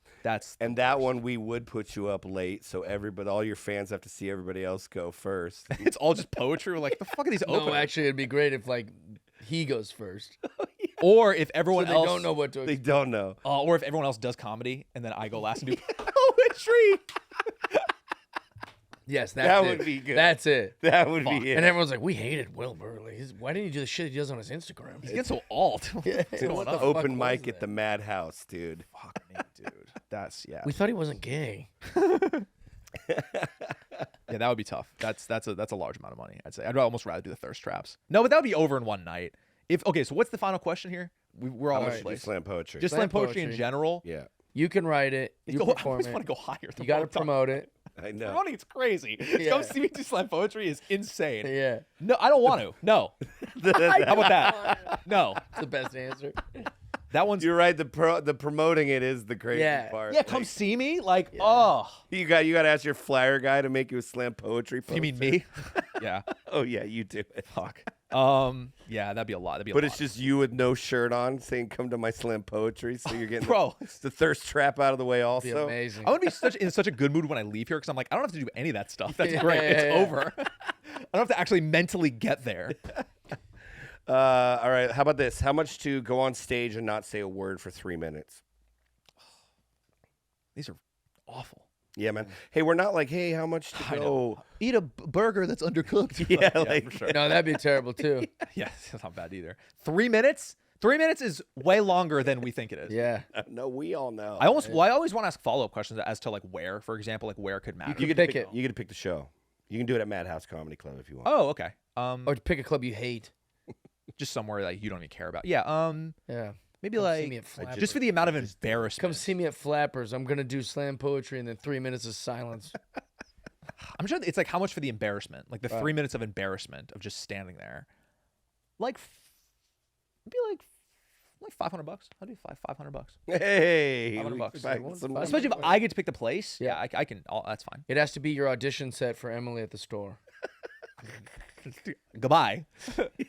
B: And that one we would put you up late, so all your fans have to see everybody else go first.
C: It's all just poetry. We're like, the fuck are these open?
A: No, actually, it'd be great if like he goes first.
C: Or if everyone
A: So
C: else
A: they don't know what to
B: They
A: expect.
B: don't know.
C: or if everyone else does comedy and then I go last and do poetry.
A: Yes, that's
B: That
A: it.
B: would be good.
A: That's it.
B: That would
C: Fuck.
B: be it.
A: And everyone's like, we hated Will Burkart. Like, why didn't he do the shit he does on his Instagram?
C: He's getting so alt. What's going
A: what
C: on?
A: the fuck
B: Open
A: was
B: mic at
A: that?
B: the Madhouse, dude.
C: Fuck me, dude. That's
A: We thought he wasn't gay.
C: Yeah, that would be tough. That's a large amount of money. I'd say I'd almost rather do the thirst traps. No, but that would be over in one night. So what's the final question here? We're all
B: How
C: over
B: much
C: the
B: do you
C: place.
B: slam poetry?
C: Just
A: Slam
C: slam poetry in
A: poetry.
C: general.
B: yeah,
A: You can write it. You
C: I
A: perform
C: always
A: it.
C: want to go higher.
A: You got to promote it.
B: I know.
C: Promoting it's crazy.
A: Yeah.
C: Come see me do slam poetry is insane.
A: Yeah.
C: No, I don't want to. No. How about that? No.
A: That's the best answer.
C: That one's
B: You're right. The promoting it is the crazy
A: Yeah.
B: part.
C: yeah. Come
B: Like,
C: see me. Like oh,
B: you got to ask your flyer guy to make you a slam poetry.
C: you mean
B: poster.
C: me? Yeah.
B: Oh yeah, you do it.
C: Fuck. Yeah, that'd be a lot. That'd be a
B: But
C: lot.
B: it's just you with no shirt on saying "Come to my slam poetry." So you're getting
C: Bro.
B: the thirst trap out of the way.
A: Be
B: Also,
A: amazing.
C: I would be in such a good mood when I leave here because I'm like, I don't have to do any of that stuff. That's
A: Yeah,
C: great.
A: yeah,
C: It's
A: yeah.
C: over. I don't have to actually mentally get there.
B: all right. How about this? How much to go on stage and not say a word for 3 minutes?
C: These are awful.
B: Yeah, man. Hey, we're not like, hey, how much to
C: I
B: go?
C: know. Eat a burger that's undercooked.
B: Yeah,
C: for
B: like
C: sure.
A: No, that'd be terrible too.
C: Yeah, that's not bad either. 3 minutes? 3 minutes is way longer than we think it is.
A: Yeah.
B: no, we all know.
C: I always want to ask follow-up questions as to like where, for example, like where could matter.
A: You
B: get
A: pick
B: to pick
A: it.
B: You get to pick the show. You can do it at Madhouse Comedy Club if you want.
C: Oh, okay.
A: Or pick a club you hate.
C: Just somewhere like you don't even care about. Yeah.
A: Yeah.
C: Maybe
A: Come see
C: like
A: me at Flappers.
C: just for the amount of embarrassment.
A: Come see me at Flappers. I'm gonna do slam poetry and then 3 minutes of silence.
C: I'm sure it's like how much for the embarrassment, like the 3 minutes of embarrassment of just standing there, like maybe like $500. I'll do $500.
B: Hey,
C: $500.
B: like some-
C: Especially if I get to pick the place.
A: Yeah.
C: Yeah, I can. That's fine.
A: It has to be your audition set for Emily at the store.
C: Goodbye.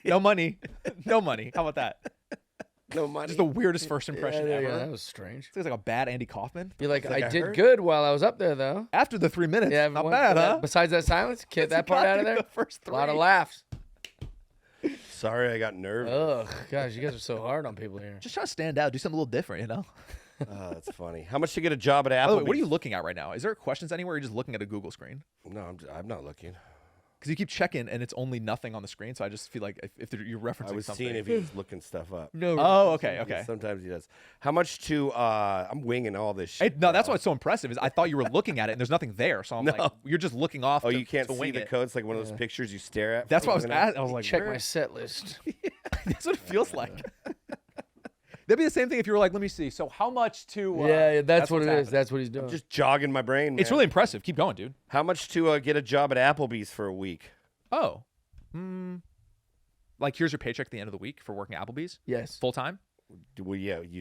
C: No money. No money. How about that?
B: no money.
C: Just the weirdest first impression
A: yeah,
C: ever.
A: yeah, that was strange.
C: It's like a bad Andy Kaufman.
A: Be like,
B: like
A: I
B: I
A: did
B: heard.
A: good while I was up there, though.
C: After the 3 minutes,
A: Yeah,
C: not
A: one-
C: bad, huh?
A: Besides that silence, get that part out of there.
C: The first
A: A lot of
C: three.
A: laughs.
B: Sorry, I got nervous.
A: Ugh, gosh, you guys are so hard on people here.
C: Just try to stand out, do something a little different, you know?
B: Oh, that's funny. How much to get a job at Applebee's?
C: By the way, what are you looking at right now? Is there questions anywhere? Or are you just looking at a Google screen?
B: No, I'm not looking.
C: Because you keep checking and it's only nothing on the screen, so I just feel like if you're referencing
B: I was
C: something.
B: seeing if he was looking stuff up.
A: No.
C: Oh, okay,
B: Yeah,
C: okay.
B: sometimes he does. How much to? I'm winging all this shit.
C: No, that's what's so impressive is I thought you were looking at it and there's nothing there, so I'm like,
B: No.
C: you're just looking off.
B: Oh,
C: to,
B: you can't
C: to
B: see
C: wing
B: the
C: it.
B: code. It's like one of those pictures you stare at.
C: That's what I was
B: for a minute.
C: asking. I was like,
A: Check
C: where-
A: my set list.
C: That's what it feels like. That'd be the same thing if you were like, let me see. So how much to?
A: Yeah, that's what
C: what's
A: it is.
C: happening.
A: That's what he's doing.
B: Just jogging my brain.
C: It's
B: man.
C: really impressive. Keep going, dude.
B: How much to get a job at Applebee's for a week?
C: Oh, like here's your paycheck at the end of the week for working at Applebee's
A: Yes.
C: full time.
B: Well, yeah, you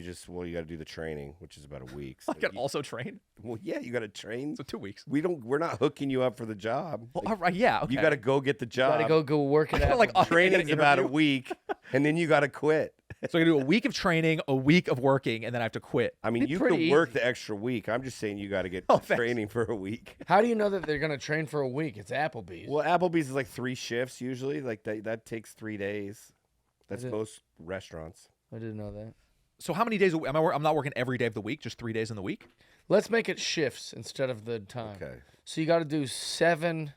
B: got to do the training, which is about a week. So
C: I can
B: you-
C: also train.
B: well, yeah, you got to train.
C: So 2 weeks.
B: We're not hooking you up for the job.
C: Well,
B: Like,
C: all right, yeah. Okay.
B: You got to go get the job.
A: Gotta go work it
C: Kinda
A: out.
C: like
B: Training's about a
C: interview.
B: week, and then you got to quit.
C: So I gotta do a week of training, a week of working, and then I have to quit.
B: I mean,
A: Be
B: you
A: pretty
B: could work
A: easy.
B: the extra week. I'm just saying you got to get
C: Oh, thanks.
B: training for a week.
A: How do you know that they're gonna train for a week? It's Applebee's.
B: Well, Applebee's is like 3 shifts usually. Like that takes 3 days. That's
A: Is it?
B: most restaurants.
A: I didn't know that.
C: So how many days? I'm not working every day of the week, just 3 days in the week.
A: Let's make it shifts instead of the time.
B: Okay.
A: So you got to do 7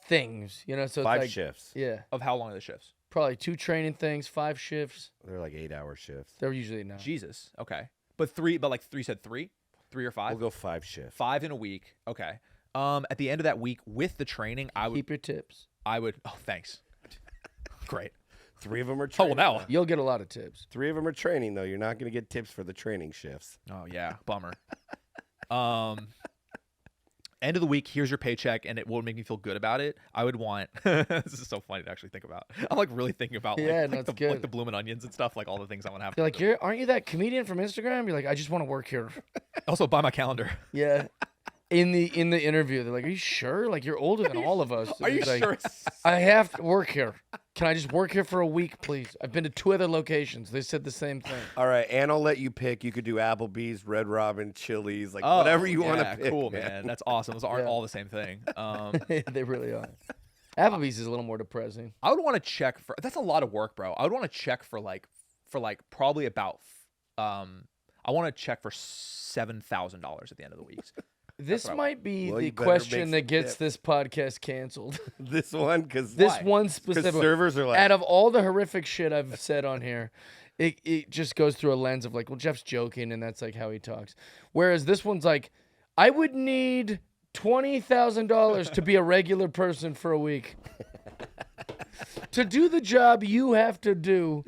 A: things. You know, so it's
B: 5
A: like,
B: shifts.
A: Yeah,
C: Of how long are the shifts?
A: probably 2 training things, 5 shifts.
B: They're like 8-hour shifts.
A: They're usually not.
C: Jesus. Okay. But like three said 3 or 5.
B: We'll go 5 shifts.
C: 5 in a week. Okay. At the end of that week with the training,
A: Keep your tips.
C: Oh, thanks. Great.
B: 3 of them are
C: Oh,
B: training.
C: well, now.
A: You'll get a lot of tips.
B: 3 of them are training though. You're not going to get tips for the training shifts.
C: Oh yeah, bummer. End of the week, here's your paycheck, and it will make me feel good about it. I would want. This is so funny to actually think about. I'm like really thinking about like,
A: Yeah,
C: like
A: no, it's
C: the
A: good.
C: like the blooming onions and stuff, like all the things I want to have.
A: You're like, aren't you that comedian from Instagram? You're like, I just want to work here.
C: Also, buy my calendar.
A: Yeah. In the interview, they're like, "Are you sure? Like, you're older than all of us."
C: Are you
A: He's like,
C: sure?
A: I have to work here. Can I just work here for a week, please? I've been to 2 other locations. They said the same thing.
B: All right, and I'll let you pick. You could do Applebee's, Red Robin, Chili's, like whatever you want to pick.
C: Cool, man. That's awesome. Those aren't all the same thing.
A: They really are. Applebee's is a little more depressing.
C: I would want to check for. That's a lot of work, bro. I would want to check for probably about. I want to check for $7,000 at the end of the week.
A: This might be
B: Well,
A: the
B: you better
A: question
B: make
A: that gets
B: some
A: this podcast canceled.
B: This one, because
A: This one specific.
B: servers are like,
A: Out of all the horrific shit I've said on here, it just goes through a lens of like, well, Jeff's joking, and that's like how he talks. Whereas this one's like, I would need $20,000 to be a regular person for a week. To do the job you have to do,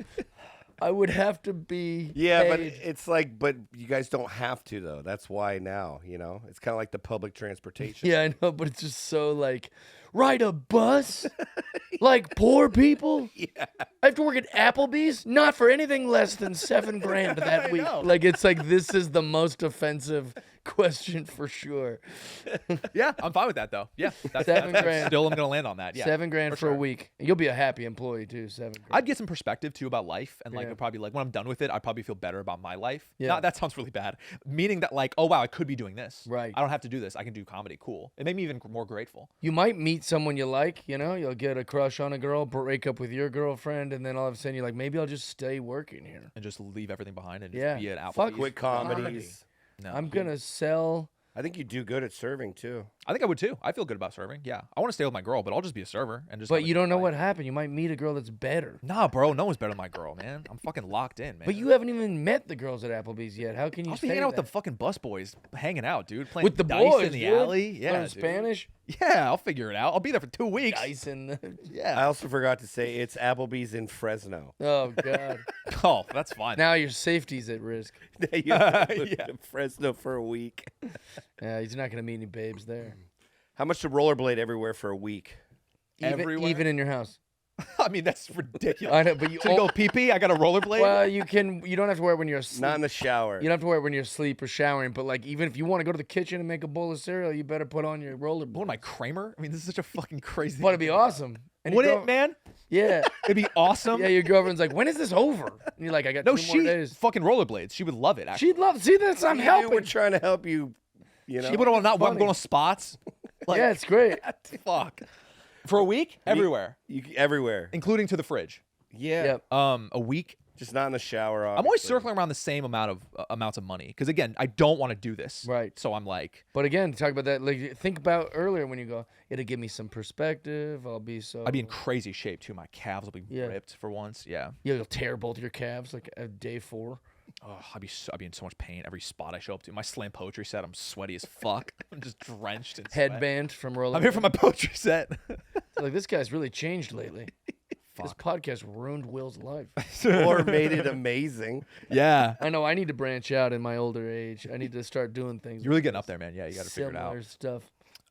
A: I would have to be
B: but
A: paid.
B: it's like, but you guys don't have to though. That's why now, it's kind of like the public transportation.
A: Yeah, I know, but it's just so like, ride a bus? Like poor people?
B: Yeah.
A: I have to work at Applebee's? Not for anything less than $7,000 that week. Like, it's like, this is the most offensive question for sure.
C: Yeah, I'm fine with that though. Yeah, that's
A: $7,000.
C: Still, I'm gonna land on that. Yeah,
A: $7,000 for a week. You'll be a happy employee too. $7,000.
C: I'd get some perspective too about life, and like
A: Yeah.
C: it'd probably like when I'm done with it, I'd probably feel better about my life.
A: Yeah.
C: Not, that sounds really bad. Meaning that like, oh wow, I could be doing this.
A: Right.
C: I don't have to do this. I can do comedy. Cool. It made me even more grateful.
A: You might meet someone you like, you'll get a crush on a girl, break up with your girlfriend, and then all of a sudden you're like, maybe I'll just stay working here.
C: And just leave everything behind and
A: Yeah.
C: just be an Applebee's.
A: Fuck
B: Quit comedies.
C: No.
A: I'm going to sell.
B: I think you do good at serving too.
C: I think I would too. I feel good about serving. Yeah. I want to stay with my girl, but I'll just be a server and just.
A: But
C: have a
A: you don't know
C: life.
A: what happened. You might meet a girl that's better.
C: Nah, bro. No one's better than my girl, man. I'm fucking locked in, man.
A: But you haven't even met the girls at Applebee's yet. How can you
C: I'll be
A: say
C: hanging out with
A: that?
C: the fucking bus boys, hanging out, dude. Playing
A: With the
C: dice
A: boys,
C: in the
A: dude?
C: alley. Yeah,
A: Learn
C: dude.
A: Spanish?
C: Yeah, I'll figure it out. I'll be there for 2 weeks.
A: Dice in the...
C: Yeah.
B: I also forgot to say it's Applebee's in Fresno.
A: Oh, God.
C: Oh, that's fine.
A: Now your safety's at risk.
B: You have to live
C: Yeah.
B: in Fresno for a week.
A: Yeah, he's not going to meet any babes there.
B: How much to rollerblade everywhere for a week?
C: Everywhere?
A: Even in your house.
C: I mean, that's ridiculous.
A: I know, but you...
C: To go pee-pee, I got a rollerblade.
A: Well, you don't have to wear it when you're asleep.
B: Not in the shower.
A: You don't have to wear it when you're asleep or showering, but like even if you want to go to the kitchen and make a bowl of cereal, you better put on your rollerblades.
C: What am I, Kramer? I mean, this is such a fucking crazy.
A: But it'd be awesome. And
C: Would
A: your
C: it, man?
A: Yeah.
C: It'd be awesome.
A: Yeah, your girlfriend's like, when is this over? And you're like, I got
C: No,
A: 2 more
C: she
A: days.
C: fucking rollerblades. She would love it. Actually,
A: She'd love. See this? I'm
B: We're
A: helping.
B: trying to help you.
C: she would want not. I'm
A: funny.
C: going to spots. Like,
A: Yeah, it's great.
C: fuck. For a week, everywhere,
B: Everywhere.
C: including to the fridge.
B: Yeah.
A: Yep.
C: A week.
B: Just not in the shower.
C: I'm always
B: obviously.
C: circling around the same amounts of money because again, I don't want to do this.
A: Right.
C: So I'm like,
A: But again, talk about that. Like, think about earlier when you go, it'll give me some perspective. I'll be so.
C: I'd be in crazy shape too. My calves will be
A: Yeah.
C: ripped for once. Yeah.
A: You'll tear both your calves like at day 4.
C: Oh, I'd be in so much pain every spot I show up to. My slam poetry set, I'm sweaty as fuck. I'm just drenched in sweat.
A: Headband from Roller.
C: I'm here for my poetry set.
A: Like, this guy's really changed lately. This podcast ruined Will's life.
B: Or made it amazing.
C: Yeah.
A: I know. I need to branch out in my older age. I need to start doing things.
C: You're really getting up there, man. Yeah, you got to figure it
A: similar
C: out.
A: stuff.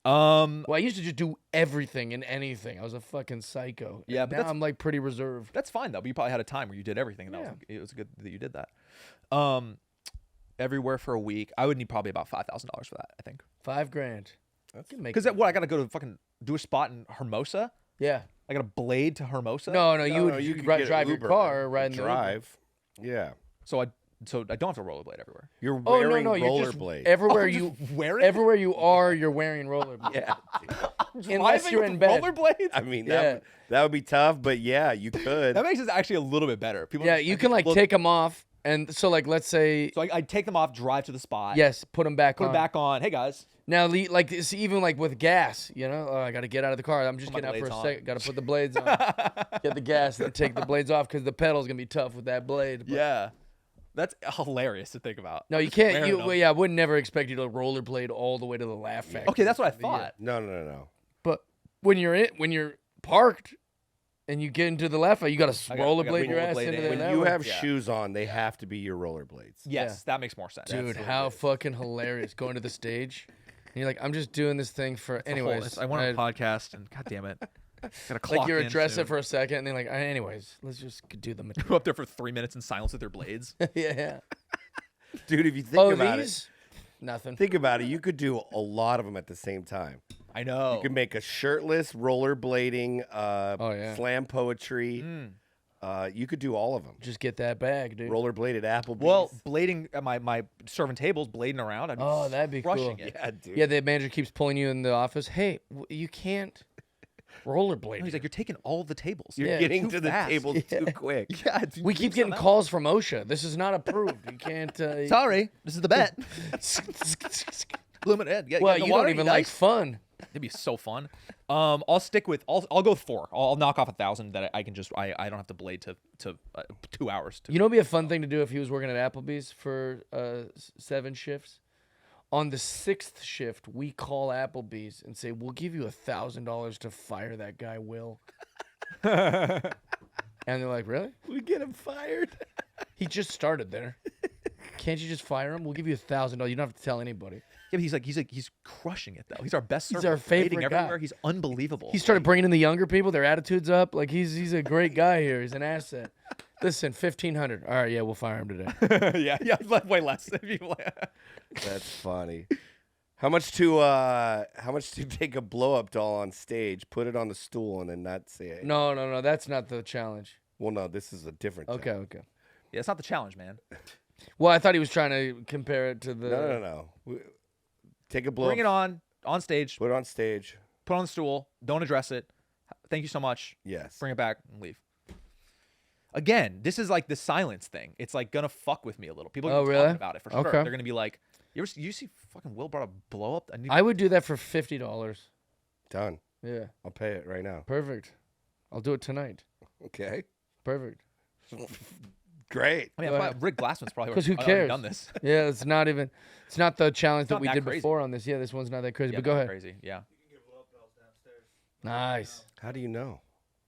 C: Um,
A: Well, I used to just do everything and anything. I was a fucking psycho.
C: Yeah,
A: And
C: but
A: now
C: that's-
A: I'm like pretty reserved.
C: that's fine though. But you probably had a time where you did everything, and
A: Yeah.
C: it was good that you did that. Everywhere for a week, I would need probably about $5,000 for that. I think.
A: $5,000. Can make
C: Because
A: it.
C: what I got to go to fucking do a spot in Hermosa.
A: Yeah.
C: I got a blade to Hermosa.
A: No, you
B: No,
A: would
B: you could
A: drive
B: get
A: your
B: Uber
A: car,
B: and
A: ride in the Uber.
B: drive. Yeah.
C: So I don't have to rollerblade everywhere.
B: You're
A: Oh
B: wearing
A: no, you're just
B: rollerblades.
A: everywhere
C: Oh,
A: you
C: just wear it?
A: everywhere you are, you're wearing rollerblades.
B: Yeah.
A: Unless
C: Driving
A: you're
C: with
A: in bed.
C: rollerblades.
B: I mean,
A: Yeah.
B: that would be tough, but yeah, you could.
C: That makes it actually a little bit better. People
A: Yeah,
C: just-
A: you can like
C: look-
A: take them off, and so like let's say
C: So I take them off, drive to the spot.
A: yes, put them back
C: Put
A: on.
C: them back on. Hey guys.
A: Now, like it's even like with gas, oh, I got to get out of the car. I'm just
C: Put my
A: getting out for a
C: blades on.
A: second. Got to put the blades on. Get the gas, then take the blades off because the pedal's gonna be tough with that blade. But
C: Yeah. That's hilarious to think about.
A: no, you can't.
C: Wearing them.
A: Yeah, I would never expect you to rollerblade all the way to the Laugh Factory.
C: Okay, that's what I
A: Yeah.
C: thought.
B: No.
A: But when you're parked and you get into the Laugh Factory, you got to
C: I gotta
A: rollerblade your ass
C: rollerblade
A: into
C: in.
A: there.
B: When
A: that
B: you
A: way.
B: have
C: Yeah.
B: shoes on, they have to be your rollerblades.
C: Yes, that makes more sense.
A: Dude,
B: what
A: how
B: it is.
A: fucking hilarious going to the stage. And you're like, I'm just doing this thing for anyways.
C: I want a podcast, and god damn it, gotta clock
A: like you're
C: in
A: addressing
C: soon.
A: it for a second, and then like, anyways, let's just do the material.
C: Go up there for 3 minutes in silence with their blades.
A: yeah.
B: Dude, if you think
A: Oh,
B: about
A: these? Nothing.
B: think about it. You could do a lot of them at the same time.
C: I know.
B: You can make a shirtless rollerblading, slam poetry. You could do all of them.
A: Just get that bag, dude.
B: Rollerblade at Applebee's.
C: Well, blading my serving tables, blading around. I'd be
A: that'd be
C: crushing
A: cool.
C: it.
B: Yeah, dude.
A: Yeah, the manager keeps pulling you in the office. Hey, you can't rollerblade.
C: He's like, you're taking all the tables.
B: You're
A: Yeah,
B: getting
C: too
B: to the
C: fast.
B: tables too quick.
C: Yeah,
A: We keep getting calls from OSHA. This is not approved. You can't.
C: Sorry, this is the bet. Limited.
A: Well, you don't even like fun.
C: It'd be so fun. I'll stick with. I'll go with 4. I'll knock off 1,000 that I can just. I don't have to blade to 2 hours.
A: You know, it'd be a fun thing to do if he was working at Applebee's for 7 shifts. On the 6th shift, we call Applebee's and say, "We'll give you $1,000 to fire that guy, Will." And they're like, "Really?
B: We get him fired.
A: He just started there. Can't you just fire him? We'll give you $1,000. You don't have to tell anybody."
C: Yeah, but he's crushing it though. He's our best server.
A: He's our favorite
C: Blading
A: guy.
C: everywhere. He's unbelievable.
A: He started bringing in the younger people. Their attitude's up. Like he's a great guy here. He's an asset. Listen, 1,500. All right, yeah, we'll fire him today.
C: yeah, way less.
B: That's funny. How much to take a blow up doll on stage, put it on the stool, and then not say it?
A: No. That's not the challenge.
B: Well, no, this is a different.
A: Okay.
C: Yeah, it's not the challenge, man.
A: Well, I thought he was trying to compare it to the.
B: No. Take a blow.
C: Bring it on stage.
B: Put it on stage.
C: Put it on the stool. Don't address it. Thank you so much.
B: Yes.
C: Bring it back and leave. Again, this is like the silence thing. It's like gonna fuck with me a little. People are
A: really?
C: talking about it for sure.
A: Okay.
C: They're gonna be like, you see fucking Will brought a blow up.
A: I would do that for $50.
B: Done.
A: Yeah.
B: I'll pay it right now.
A: Perfect. I'll do it tonight.
B: Okay.
A: Perfect.
B: Great.
C: I mean, Rick Glassman's probably
A: 'Cause who
C: already
A: cares?
C: done this.
A: Yeah, it's not the challenge that
C: not
A: we
C: that
A: did
C: crazy.
A: before on this. Yeah, this one's not that crazy.
C: Yeah,
A: but go
C: not
A: ahead.
C: Crazy. Yeah.
A: Nice.
B: How do you know?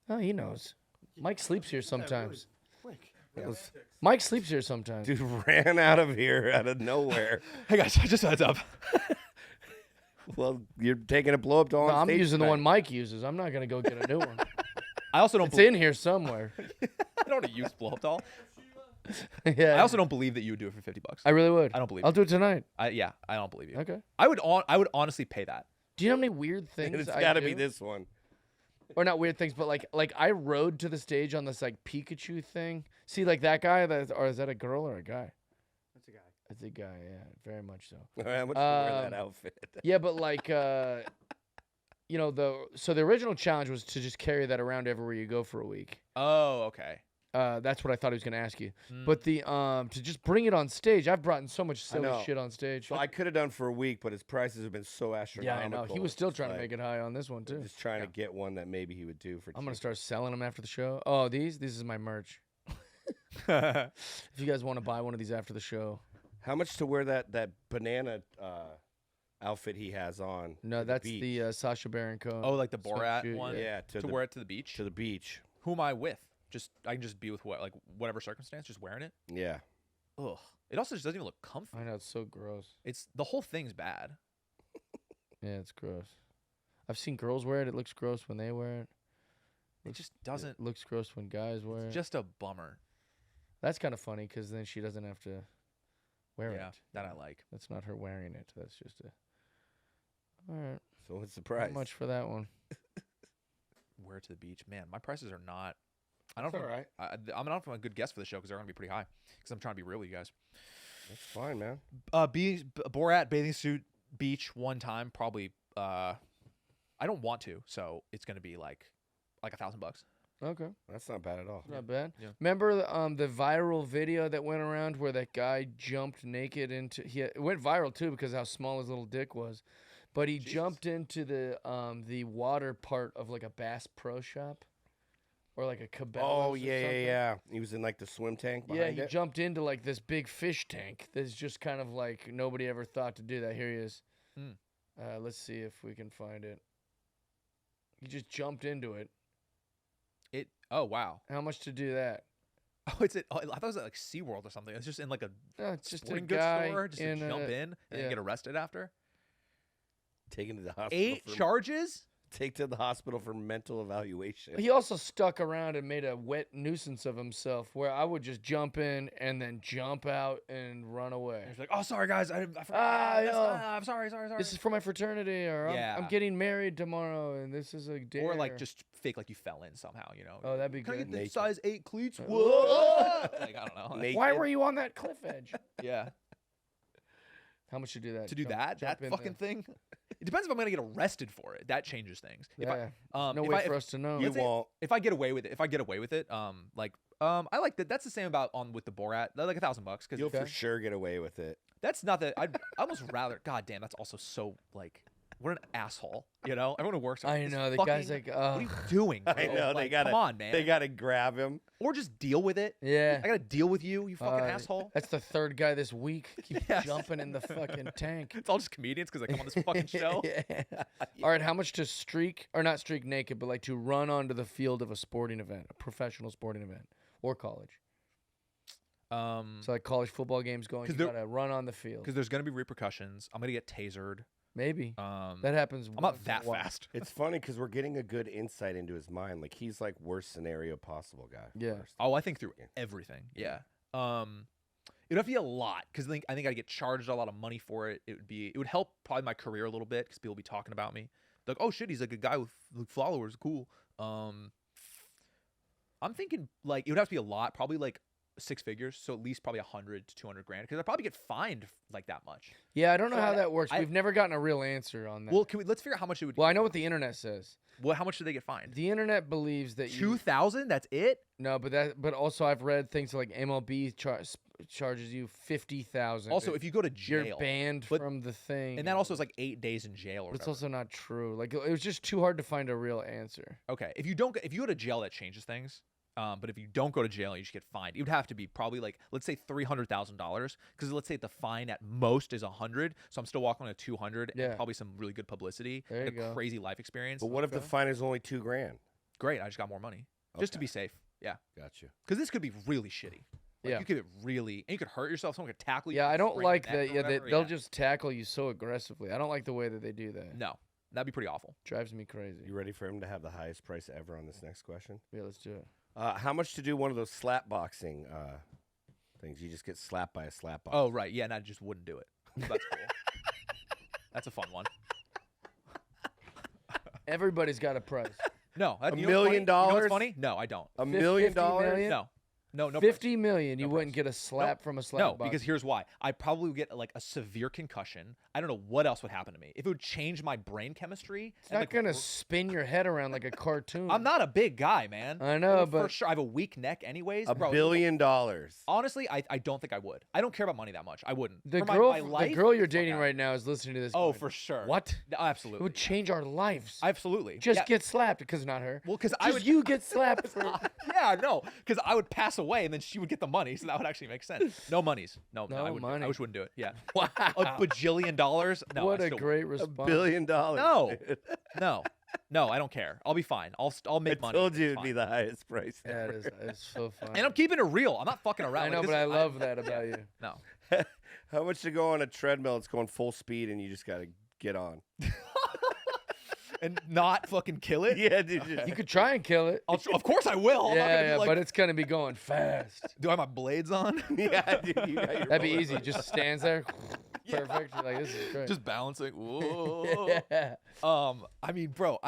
A: Oh, he knows. Mike sleeps here sometimes.
B: That was-
A: Mike sleeps here sometimes.
B: dude ran out of here out of nowhere.
C: Hey guys, just a heads up.
B: Well, you're taking a blow up doll.
A: No,
B: on
A: I'm
B: stage
A: using the
B: tonight.
A: one Mike uses. I'm not gonna go get a new one.
C: I also don't.
A: It's in here somewhere.
C: I don't want to use blow up doll.
A: Yeah.
C: I also don't believe that you would do it for $50.
A: I really would.
C: I don't believe
A: I'll
C: you.
A: do it tonight.
C: I don't believe you.
A: Okay.
C: I would honestly pay that.
A: Do you know how many weird things
B: It's
A: I
B: got to
A: do?
B: be this one.
A: Or not weird things, but like I rode to the stage on this like Pikachu thing. See, like that guy, or is that a girl or a guy?
D: That's a guy.
A: That's a guy, yeah, very much so.
B: How much to wear that outfit?
A: Yeah, but like, you know, the original challenge was to just carry that around everywhere you go for a week.
C: Oh, okay.
A: That's what I thought he was gonna ask you. But the to just bring it on stage, I've brought in so much silly
B: know.
A: shit on stage.
B: So I could have done for a week, but his prices have been so
A: Yeah,
B: astronomical.
A: I know. He was still
B: It's
A: trying to
B: like,
A: make it high on this one too.
B: Just trying to get one that maybe he would do for.
A: I'm gonna
B: cheap.
A: start selling them after the show. Oh, these is my merch. If you guys want to buy one of these after the show,
B: How much to wear that banana outfit he has on?
A: no,
B: to the
A: that's
B: beach?
A: the Sacha Baron Cohen.
C: Oh, like the
A: swimsuit,
C: Borat one.
B: Yeah,
C: To wear it to the beach.
B: to the beach.
C: Who am I with? I can just be with whatever circumstance, just wearing it.
B: Yeah.
C: Ugh. It also just doesn't even look comfy.
A: I know, it's so gross.
C: It's the whole thing's bad.
A: Yeah, it's gross. I've seen girls wear it. It looks gross when they wear it.
C: It just doesn't.
A: It looks gross when guys wear it.
C: It's just a bummer.
A: That's kind of funny because then she doesn't have to wear
C: Yeah,
A: it.
C: that I like.
A: That's not her wearing it. That's just a. All right.
B: So what's the
A: How
B: price?
A: much for that one?
C: Wear it to the beach, man. My prices are not. I don't.
B: That's
C: know
B: all
C: if I'm- I'm not from a good guess for the show because they're gonna be pretty high. Because I'm trying to be real with you guys.
B: That's fine, man.
C: Borat bathing suit beach one time probably. I don't want to, so it's gonna be like $1,000.
A: Okay.
B: That's not bad at all.
A: Not bad.
C: Yeah.
A: Remember the viral video that went around where that guy jumped naked into it went viral too because of how small his little dick was, but he jumped into the water part of like a Bass Pro Shop, or like a Cabela's.
B: Oh
A: or
B: yeah,
A: something.
B: yeah. He was in like the swim tank
A: Yeah,
B: behind
A: he
B: it.
A: jumped into like this big fish tank. That's just kind of like nobody ever thought to do that. Here he is. Let's see if we can find it. He just jumped into it.
C: Oh wow.
A: How much to do that?
C: Oh, I thought it was at like SeaWorld or something. It's just in like a
A: It's just a
C: sporting goods
A: guy
C: store, just to
A: in
C: jump
A: a,
C: in and
A: yeah.
C: then get arrested after.
B: Taken to the hospital.
C: 8
B: for-
C: charges?
B: take to the hospital for mental evaluation.
A: He also stuck around and made a wet nuisance of himself where I would just jump in and then jump out and run away.
C: He's like, oh, sorry, guys. I forgot. I'm sorry.
A: This is for my fraternity, or I'm getting married tomorrow, and this is a dare.
C: Or like just fake like you fell in somehow, you know.
A: Oh, that'd be
C: Can I
A: good.
C: get the size 8 cleats? Whoa! Like, I don't know.
A: Why were you on that cliff edge?
C: Yeah.
A: How much to do that?
C: To do that fucking thing? It depends if I'm going to get arrested for it. That changes things.
A: Yeah. No
C: if
A: way for us to know.
B: You won't.
C: If I get away with it, I like that. That's the same about with the Borat. They're like $1,000 because
B: You'll for sure get away with it.
C: that's not that. I'd almost rather. God damn, that's also so like. What an asshole, you know? Everyone who works.
A: I know the guy's like,
C: what are you doing? Bro?
B: I know
C: Like,
B: they gotta.
C: come on, man.
B: They gotta grab him.
C: Or just deal with it.
A: yeah.
C: I gotta deal with you, you fucking asshole.
A: That's the third guy this week. Keep
C: Yes.
A: jumping in the fucking tank.
C: It's all just comedians because they come on this fucking show.
A: Yeah. All right, how much to streak, or not streak naked, but like to run onto the field of a sporting event, a professional sporting event, or college? So like college football games going, you gotta run on the field.
C: Because there's gonna be repercussions. I'm gonna get tasered.
A: Maybe. That happens.
C: I'm not that fast.
B: It's funny because we're getting a good insight into his mind. Like he's like worst scenario possible guy.
A: Yeah.
C: Oh, I think through everything. Yeah. It'd have to be a lot because I think I'd get charged a lot of money for it. It would help probably my career a little bit because people would be talking about me. They're like, oh shit, he's like a guy with followers. Cool. I'm thinking like it would have to be a lot, probably like 6 figures, so at least probably 100 to 200 grand because I'd probably get fined like that much.
A: Yeah, I don't know how that works. We've never gotten a real answer on that.
C: Well, let's figure out how much it would.
A: Well, I know what the internet says.
C: Well, how much do they get fined?
A: The internet believes that
C: 2,000. That's it.
A: No, but also I've read things like MLB charges you 50,000.
C: Also, if you go to jail,
A: you're banned from the thing,
C: and that also is like 8 days in jail. Or
A: it's also not true. Like it was just too hard to find a real answer.
C: Okay, if you go to jail, that changes things. But if you don't go to jail, you just get fined. It would have to be probably like, let's say $300,000, because let's say the fine at most is 100, so I'm still walking on a 200, and probably some really good publicity,
A: there you
C: a
A: go.
C: crazy life experience.
B: But what if the fine is only $2 grand?
C: Great, I just got more money, just to be safe. Yeah,
B: Got you.
C: because this could be really shitty. Like, you could and you could hurt yourself. Someone could tackle you.
A: Yeah, I don't like that. Yeah,
C: whatever.
A: they'll just tackle you so aggressively. I don't like the way that they do that.
C: No, that'd be pretty awful.
A: Drives me crazy.
B: You ready for him to have the highest price ever on this next question?
A: Yeah, let's do it.
B: How much to do one of those slap boxing things? You just get slapped by a slap box.
C: Oh right, yeah, and I just wouldn't do it. That's cool. That's a fun one.
A: Everybody's got a price.
C: No,
B: $1 million?
C: You know what's funny? No, I don't.
B: $1 million?
A: 50 million?
C: No.
A: 50 million. You wouldn't get a slap from a slap
C: No,
A: box.
C: because here's why. I probably would get like a severe concussion. I don't know what else would happen to me. If it would change my brain chemistry.
A: It's not gonna spin your head around like a cartoon.
C: I'm not a big guy, man.
A: I know, but
C: for sure I have a weak neck anyways.
B: $1
C: Bro,
B: billion.
C: honestly, I don't think I would. I don't care about money that much. I wouldn't.
A: the
C: For
A: girl,
C: my life,
A: the girl you're
C: fuck
A: dating
C: out.
A: right now is listening to this.
C: Oh,
A: going,
C: for sure.
A: What?
C: Absolutely.
A: It would change our lives.
C: Absolutely.
A: Just
C: Yeah.
A: get slapped because not her.
C: Well, because I
A: Just
C: would.
A: you get slapped for.
C: Yeah, no, because I would pass away and then she would get the money, so that would actually make sense. No monies. No,
A: No
C: I wouldn't.
A: money.
C: I wish wouldn't do it. Yeah.
A: Wow.
C: A bajillion dollars? No.
A: What
C: I
A: a
C: still
A: great
B: $1
A: response.
B: billion.
C: No. No, I don't care. I'll be fine. I'll
B: I
C: make money.
B: told you
C: It's
B: it'd be
C: fine.
B: the highest price.
A: Yeah, it is. It's so fun.
C: And I'm keeping it real. I'm not fucking around.
A: I know,
C: Like,
A: but
C: this
A: I
C: is-
A: love that about you.
C: No.
B: How much to go on a treadmill? It's going full speed, and you just got to get on.
C: And not fucking kill it?
B: Yeah, dude.
A: You could try and kill it.
C: Of course I will. I'm not gonna
A: Yeah,
C: be
A: yeah,
C: like,
A: but it's gonna be going fast.
C: do I have my blades on?
B: Yeah, dude. You got your
A: That'd be
B: roller
A: easy.
B: blade.
A: Just stands there. Perfect. You're like, this is great.
C: Just balancing. Whoa.
A: yeah.
C: I mean, bro,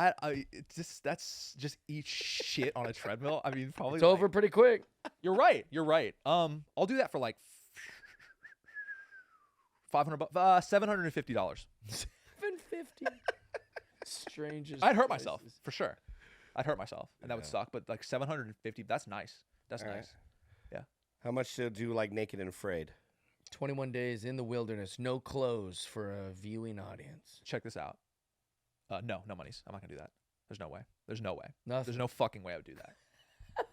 C: that's just eat shit on a treadmill. I mean, probably
A: It's over pretty quick.
C: You're right. I'll do that for like $500, $750.
A: $750. Strangest.
C: I'd hurt myself
A: places.
C: for sure. I'd hurt myself, and that would suck. But like 750, that's nice. That's
B: All right.
C: nice. Yeah.
B: How much to do like Naked and Afraid?
A: 21 days in the wilderness, no clothes for a viewing audience.
C: Check this out. No monies. I'm not gonna do that. There's no way. There's no way.
A: Nothing.
C: There's no fucking way I would do that.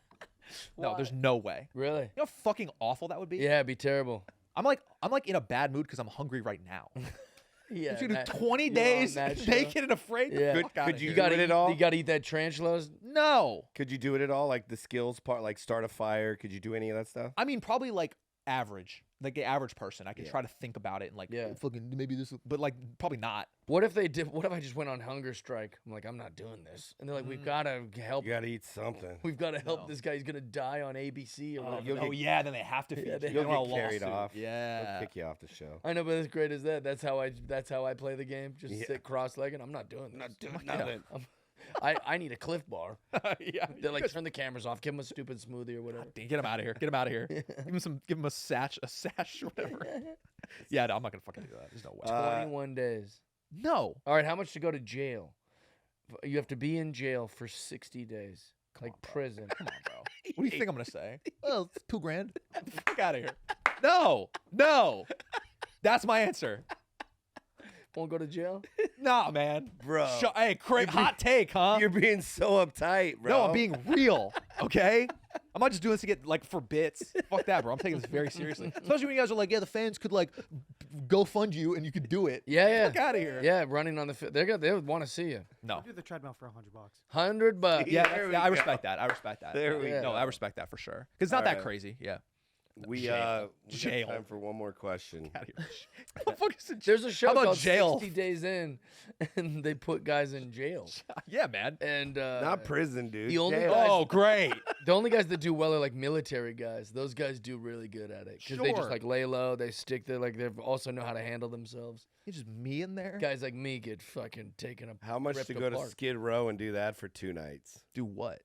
C: No,
A: Why?
C: there's no way.
A: Really?
C: You know how fucking awful that would be?
A: Yeah, it'd be terrible.
C: I'm like in a bad mood because I'm hungry right now.
A: Yeah.
C: If you do
A: that-
C: 20
A: you on
C: days
A: that show?
C: naked and afraid,
A: Yeah.
C: the fuck outta
B: Could you
C: here.
A: You gotta
B: do it
A: eat,
B: all?
A: You gotta eat that tarantulas.
C: No.
B: Could you do it at all? Like the skills part, like start a fire? Could you do any of that stuff?
C: I mean, probably like average, like the average person, I can try to think about it and like, fucking maybe this, but like probably not.
A: What if they did? What if I just went on hunger strike? I'm like, I'm not doing this, and they're like, we've got to help.
B: You got to eat something.
A: We've got to help this guy. He's gonna die on ABC or whatever.
C: Oh yeah, then they have to feed you.
B: You'll get carried off.
C: Yeah,
B: They'll kick you off the show.
A: I know, but as great as that, that's how I play the game. Just sit cross-legged. I'm not doing this.
B: Not doing nothing.
A: I need a Cliff Bar.
C: yeah.
A: They're like, turn the cameras off. Give him a stupid smoothie or whatever.
C: Get him out of here. Get him out of here. Give him a sash or whatever. Yeah, no, I'm not gonna fucking do that. There's no way.
A: 21 days.
C: No.
A: All right, how much to go to jail? You have to be in jail for 60 days, prison.
C: Come on, bro. What do you think I'm gonna say? Oh, it's $2,000. Fuck out of here. No. That's my answer.
A: Won't go to jail?
C: Nah, man.
B: Bro.
C: Hey, hot take, huh?
B: You're being so uptight, bro.
C: No, I'm being real, okay? I'm not just doing this to get, like, for bits. Fuck that, bro. I'm taking this very seriously. Especially when you guys are like, yeah, the fans could, like, go fund you and you could do it.
A: Yeah.
C: Fuck out of here.
A: Yeah, running on the field. They would want to see you.
C: No.
D: I'll do the treadmill for $100.
A: $100.
C: Yeah,
B: There we
C: I
B: go.
C: respect that. I respect that.
B: There we
A: go.
C: No, I respect that for sure. Because it's not
B: All
C: that
B: right.
C: crazy. Yeah.
B: We
C: Jail.
B: got time for one more question.
C: Out of here. What the fuck is it?
A: There's a show
C: How about
A: called
C: jail?
A: 60 Days In, and they put guys in jail.
C: Yeah, man.
A: And
B: Not prison, dude.
A: the only
B: Jail.
A: guys-
C: Oh, great.
A: the only guys that do well are like military guys. Those guys do really good at it because they just
C: Sure.
A: like lay low. They stick there, like they also know how to handle themselves.
C: It's just me in there?
A: Guys like me get fucking taken up.
B: How much
A: ripped
B: to go to
A: apart.
B: Skid Row and do that for 2 nights?
C: Do what?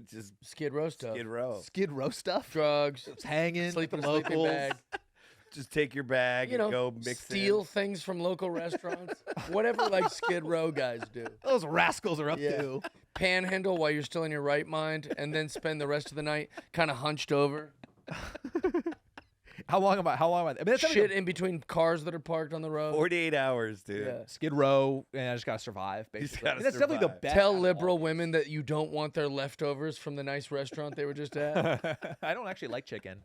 B: Just
A: Skid Row stuff,
B: Skid Row.
C: Skid Row stuff?
A: drugs,
C: Just hanging.
A: sleep in
C: with
A: a
C: the
A: sleeping
C: locals.
A: bag.
B: Just take your bag
A: You
B: and
A: know,
B: go mix
A: steal
B: it.
A: things from local restaurants. Whatever like Skid Row guys do.
C: Those rascals are up
A: Yeah.
C: to.
A: Panhandle while you're still in your right mind, and then spend the rest of the night kind of hunched over.
C: How long am I? I mean, that's
A: Shit in between cars that are parked on the road.
B: 48 hours, dude.
A: Yeah.
C: Skid Row, and I just gotta survive. Basically,
B: gotta
C: I mean, that's definitely the
B: survive.
C: best.
A: Tell
C: out of
A: liberal
C: all
A: women that you don't want their leftovers from the nice restaurant they were just at.
C: these. I don't actually like chicken.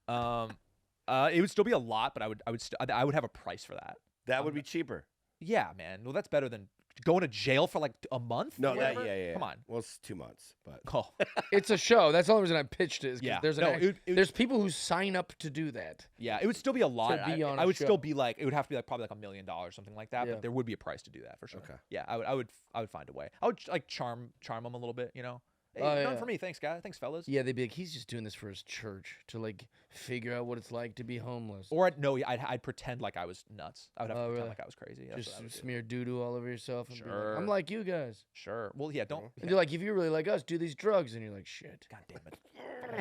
C: It would still be a lot, but I would have a price for that.
B: That would be cheaper.
C: Yeah, man. Well, that's better than going to jail for like a month.
B: No,
C: or
B: that,
C: whatever?
B: yeah.
C: Come on.
B: Well, it's 2 months, but
A: Oh, it's a show. That's the only reason I pitched it. Is 'cause
C: Yeah.
A: there's
C: No, it would-
A: there's people who sign up to do that.
C: Yeah, it would still be a lot.
A: be on
C: I
A: a
C: would
A: show.
C: still be like, it would have to be like probably like $1 million, something like that.
A: Yeah.
C: But there would be a price to do that for sure.
B: Okay.
C: Yeah, I would find a way. I would like charm them a little bit, you know. Hey,
A: Oh,
C: done
A: yeah.
C: for me, thanks, guys. Thanks, fellas.
A: Yeah, they'd be like, he's just doing this for his church to like figure out what it's like to be homeless.
C: Or no, I'd pretend like I was nuts. I would have to
A: Oh,
C: pretend
A: really?
C: like I was crazy. That's what I
A: Just
C: would do.
A: smear doo-doo all over yourself. And be like,
C: Sure.
A: I'm like you guys.
C: Sure. Well, yeah. Don't.
A: And you're like, if you really like us, do these drugs. And you're like, shit.
C: God damn it.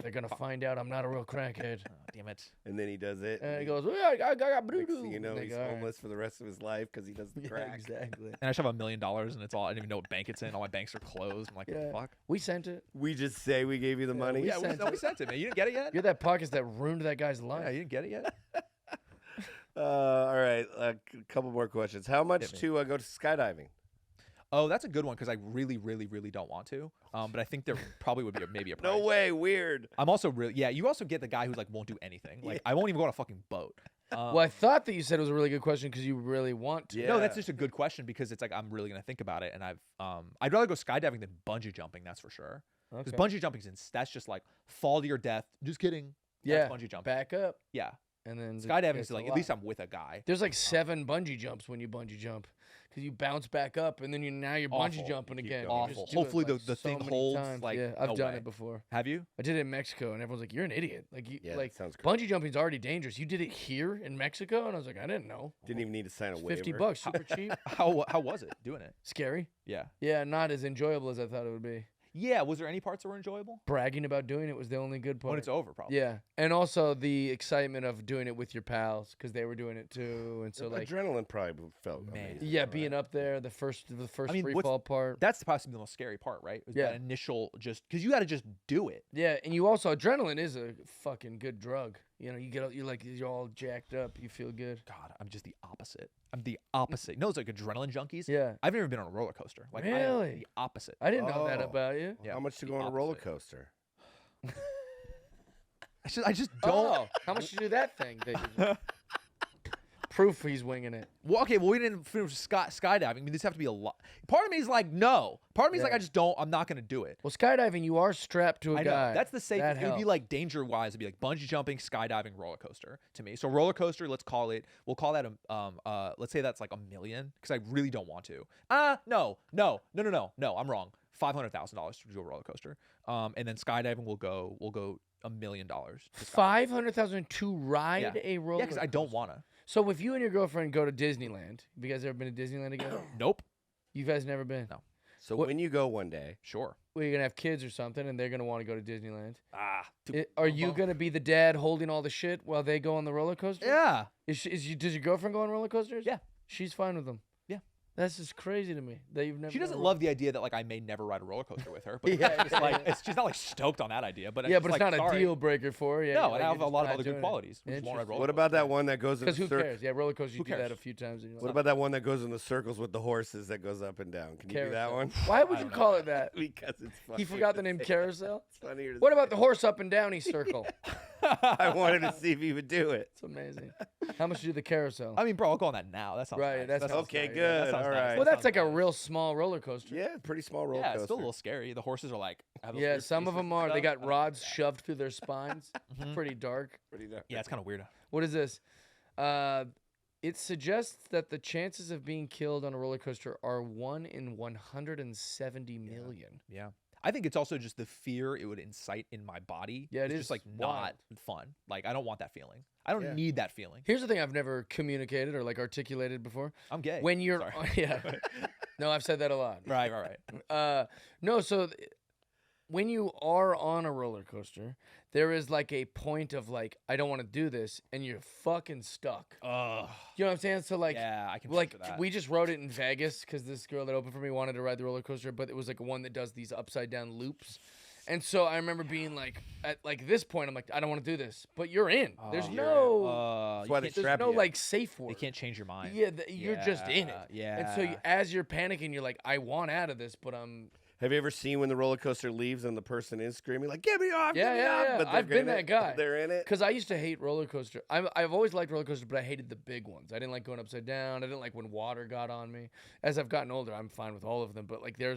A: They're going to find out I'm not a real crackhead.
C: Oh, damn it.
B: and then he does it.
A: And he goes, well, I got
B: Next
A: doo-doo.
B: thing you know,
A: And they
B: he's
A: go, "All right."
B: homeless for the rest of his life because he does the
A: Yeah,
B: crack.
A: exactly.
C: And I just have $1 million, and it's all. I don't even know what bank it's in. All my banks are closed. I'm like, what
A: Yeah.
C: the fuck?
A: We sent it.
B: We just say we gave you the money.
A: we
C: Yeah,
A: sent
C: we sent it, man. You didn't get it yet.
A: You're that podcast that ruined that guy's
C: Yeah,
A: life.
C: you didn't get it yet.
B: All right, a couple more questions. How much
C: Hit me.
B: to go to skydiving?
C: Oh, that's a good one because I really, really, really don't want to. But I think there probably would be maybe a price.
B: No way, weird.
C: I'm also really You also get the guy who's like won't do anything. Like I won't even go on a fucking boat.
A: Well, I thought that you said it was a really good question because you really want to.
B: Yeah.
C: No, that's just a good question because it's like I'm really gonna think about it, and I'd rather go skydiving than bungee jumping. That's for sure. Because
A: Okay.
C: bungee jumping that's just like fall to your death. Just kidding.
A: Yeah.
C: That's bungee jumping.
A: Back up.
C: Yeah.
A: And then
C: Skydiving
A: it's
C: is like
A: a
C: at least
A: lot.
C: I'm with a guy.
A: There's like 7 bungee jumps when you bungee jump because you bounce back up and then now you're bungee
C: Awful.
A: jumping
B: Keep
A: again.
B: going.
A: You just
C: Awful.
A: do it,
C: Hopefully
A: like,
C: the
A: so
C: thing
A: many
C: holds,
A: times.
C: like,
A: yeah, I've
C: no
A: done
C: way.
A: it before.
C: Have you?
A: I did it in Mexico and everyone's like, "You're an idiot." Like you
B: Yeah,
A: like
B: that sounds crazy.
A: bungee jumping's already dangerous. You did it here in Mexico and I was like, "I didn't know."
B: Didn't even need to sign a
A: It's
B: waiver.
A: $50, super cheap.
C: How was it doing it?
A: Scary.
C: Yeah.
A: Yeah, not as enjoyable as I thought it would be.
C: Yeah. Was there any parts that were enjoyable?
A: Bragging about doing it was the only good part.
C: When it's over, probably.
A: Yeah, and also the excitement of doing it with your pals because they were doing it too, and so like
B: Adrenaline probably felt
C: Man.
B: amazing.
A: yeah, being up there the first
C: I mean,
A: free
C: what's-
A: fall part.
C: That's possibly the most scary part, right? Is
A: Yeah.
C: That initial just because you got to just do it.
A: Yeah, and you also adrenaline is a fucking good drug. You know, you're all jacked up, you feel good.
C: God, I'm just the opposite. I'm the opposite. No, it's like adrenaline junkies.
A: Yeah,
C: I've never been on a roller coaster. Like I am
A: Really?
C: the opposite.
A: I didn't know that
B: Oh.
A: about you.
C: Yeah,
B: How much to
C: the
B: go on a roller
C: opposite.
B: coaster?
C: I just don't.
A: Oh, how much you do that thing? proof he's winging it.
C: Well, okay, well, we didn't finish skydiving. I mean, this have to be a lot. Part of me is like, no. Part of me is like, I'm not going to do it.
A: Well, skydiving, you are strapped to a
C: I know.
A: guy.
C: That's the safest. It would be
A: helps.
C: like danger-wise. It'd be like bungee jumping, skydiving, roller coaster to me. So roller coaster, we'll call that let's say that's like $1 million because I really don't want to. No, I'm wrong. $500,000 to do a roller coaster. And then skydiving will go $1 million.
A: $500,000 to ride a roller.
C: Yeah, because I don't want to.
A: So if you and your girlfriend go to Disneyland, have you guys ever been to Disneyland together?
C: Nope.
A: You guys never been?
C: No.
B: So when you go one day,
C: Sure.
A: Well, you're gonna have kids or something, and they're gonna want to go to Disneyland.
C: Dude,
A: Are you gonna be the dad holding all the shit while they go on the roller coaster?
C: Yeah.
A: Does your girlfriend go on roller coasters?
C: Yeah.
A: She's fine with them.
C: Yeah.
A: That's just crazy to me that you've never.
C: She doesn't
A: done
C: love the idea that like I may never ride a roller coaster with her, but
A: Yeah,
C: it's like she's not like stoked on that idea. But
A: Yeah,
C: it's
A: but
C: like,
A: it's not
C: sorry.
A: a deal breaker for her. Yeah,
C: No,
A: like,
C: and I
A: you're
C: have a
A: just
C: lot of
A: not
C: other good
A: doing it.
C: qualities. We just won't ride
A: Interesting.
C: roller
B: what about that one that goes in
A: Because
B: the
A: who cares? Yeah, roller coasters. You do that
C: cares?
A: a few times. In your
B: What
A: life.
B: about that one that goes in the circles with the horses that goes up and down? Can you do that
A: Carousel.
B: one?
A: Why would you call it that?
B: Because it's funny.
A: He forgot the name carousel.
B: It's funnier to
A: What about
B: say.
A: the horse up and downy circle?
B: I wanted to see if he would do it.
A: It's amazing. How much do the carousel?
C: I mean, bro, I'll go on that now. That sounds
A: Right,
C: nice.
A: that
C: That
A: sounds
C: sounds
B: Okay,
C: nice.
B: good.
C: Yeah, that sounds
B: All
C: nice.
B: right.
A: Well,
C: That
A: that's like
C: sounds
A: a
C: nice.
A: real small roller coaster.
B: Yeah, pretty small roller
C: Yeah,
B: coaster.
C: it's still a little scary. The horses are like. have those
A: Yeah,
C: weird
A: some of
C: faces
A: them
C: and
A: are. They
C: stuff.
A: got rods shoved through their spines. Pretty dark.
B: Pretty dark.
C: Yeah, it's kind of weird.
A: What is this? It suggests that the chances of being killed on a roller coaster are 1 in 170 million.
C: Yeah. I think it's also just the fear it would incite in my body.
A: Yeah, it
C: it's
A: is
C: just like
A: wild.
C: not fun. Like I don't want that feeling. I don't
B: Yeah.
C: need that feeling.
A: Here's the thing I've never communicated or like articulated before.
C: I'm gay.
A: When you're
C: Sorry.
A: yeah. No, I've said that a lot.
C: Right.
A: No, so when you are on a roller coaster, there is like a point of like, I don't want to do this, and you're fucking stuck.
C: Ugh.
A: You know what I'm saying? So like,
C: Yeah, I can
A: like
C: picture that.
A: we just rode it in Vegas because this girl that opened for me wanted to ride the roller coaster, but it was like one that does these upside down loops. And so I remember being like, at like this point, I'm like, I don't want to do this, but you're in. There's
C: You're
A: no,
B: That's why they
A: there's
B: strap
A: no
B: you.
A: like safe word.
C: They can't change your mind.
A: Yeah, you're just in it.
C: Yeah.
A: And so as you're panicking, you're like, I want out of this, but I'm.
B: Have you ever seen when the roller coaster leaves and the person is screaming like, "Get me off!
A: Yeah,
B: get me
A: yeah,
B: off!"
A: yeah.
B: But they're
A: I've been
B: in
A: that
B: it.
A: guy.
B: They're in it.
A: Because I used to hate roller coaster. I've always liked roller coasters, but I hated the big ones. I didn't like going upside down. I didn't like when water got on me. As I've gotten older, I'm fine with all of them. But like there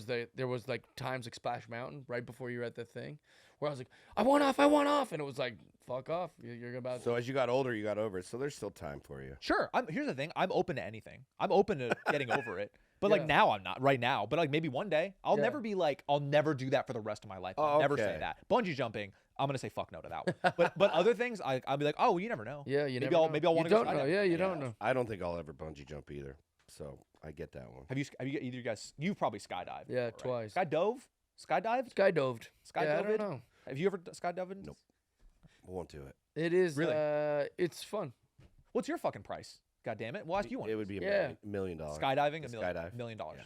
A: was like times like Splash Mountain right before you're at the thing, where I was like, I want off, and it was like, fuck off. You're about.
B: So as you got older, you got over it. So there's still time for you.
C: Sure. Here's the thing. I'm open to anything. I'm open to getting over it. But
A: Yeah.
C: like now I'm not right now. But like maybe one day I'll
A: Yeah.
C: never be like I'll never do that for the rest of my life. I'll
B: Oh,
C: never say
B: okay.
C: that. Bungee jumping, I'm gonna say fuck no to that one. But other things I'll be like, oh, well, you never know.
A: Yeah, you
C: maybe
A: never
C: I'll
A: know.
C: maybe I'll
A: You
C: want to go
A: don't know.
C: skydiving.
A: Yeah, you don't know.
B: I don't think I'll ever bungee jump either. So I get that one.
C: Have you either of you guys? You've probably skydived.
A: Yeah,
C: right?
A: twice.
C: Skydove? Skydived?
A: Skydoved. Yeah, I
C: Skydove?
A: don't know.
C: Have you ever skydived?
B: Nope. Won't do it.
A: It is
C: Really?
A: it's fun.
C: What's your fucking price? God damn it. We'll ask you one.
B: It would be
A: Yeah.
B: $1 million.
C: Skydiving,
B: A
C: $1
B: skydive.
C: million.
B: Yeah.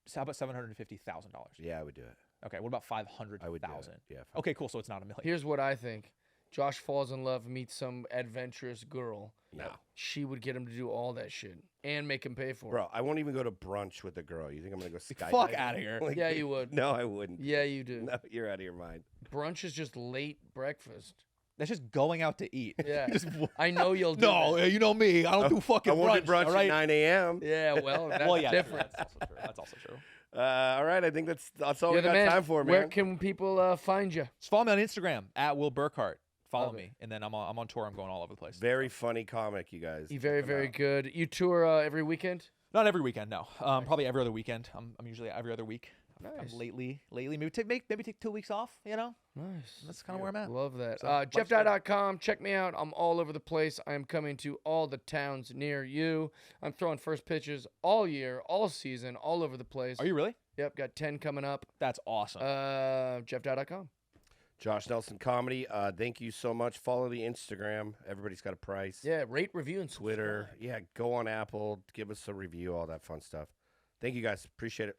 C: So how about $750,000?
B: Yeah, I would do it.
C: Okay, what about 500,000?
B: I would do it. Yeah.
C: Okay, cool. So it's not $1 million.
A: Here's what I think. Josh falls in love, meets some adventurous girl.
B: No.
A: She would get him to do all that shit and make him pay for it.
B: Bro, I won't even go to brunch with a girl. You think I'm gonna go skydiving?
C: Fuck outta here.
B: Like,
A: Yeah, you would.
B: No, I wouldn't.
A: Yeah, you do.
B: No, you're out of your mind.
A: Brunch is just late breakfast.
C: That's just going out to eat.
A: Yeah.
C: Just-
A: I know you'll do
C: no,
A: that.
C: you know me. I don't do fucking
B: I won't
C: brunch.
B: do brunch
C: all right?
B: at 9 a.m.
A: Yeah, well, that's
C: Well, yeah, true.
A: different.
C: That's also true. That's also true.
B: All right, I think that's all
A: You're
B: we
A: the
B: got
A: man.
B: time for,
A: Where
B: man.
A: can people find you?
C: Just follow me on Instagram at Will Burkart. Follow
A: Love it.
C: me, and then I'm on tour. I'm going all over the place.
B: Very funny comic, you guys.
A: You very,
B: Check him
A: very
B: out.
A: good. You tour every weekend?
C: Not every weekend, no. Probably every other weekend. I'm usually every other week.
A: Nice.
C: Lately, maybe take 2 weeks off. You know,
A: Nice.
C: that's kind of where I'm at.
A: Love that.
C: So, life's good.
A: JeffDye.com. Check me out. I'm all over the place. I am coming to all the towns near you. I'm throwing first pitches all year, all season, all over the place.
C: Are you really?
A: Yep, got 10 coming up.
C: That's awesome.
A: JeffDye.com.
B: Josh Nelson Comedy. Thank you so much. Follow the Instagram. Everybody's got a price.
A: Yeah, rate, review, and
B: Twitter.
A: subscribe.
B: Yeah, go on Apple. Give us a review. All that fun stuff. Thank you guys. Appreciate it.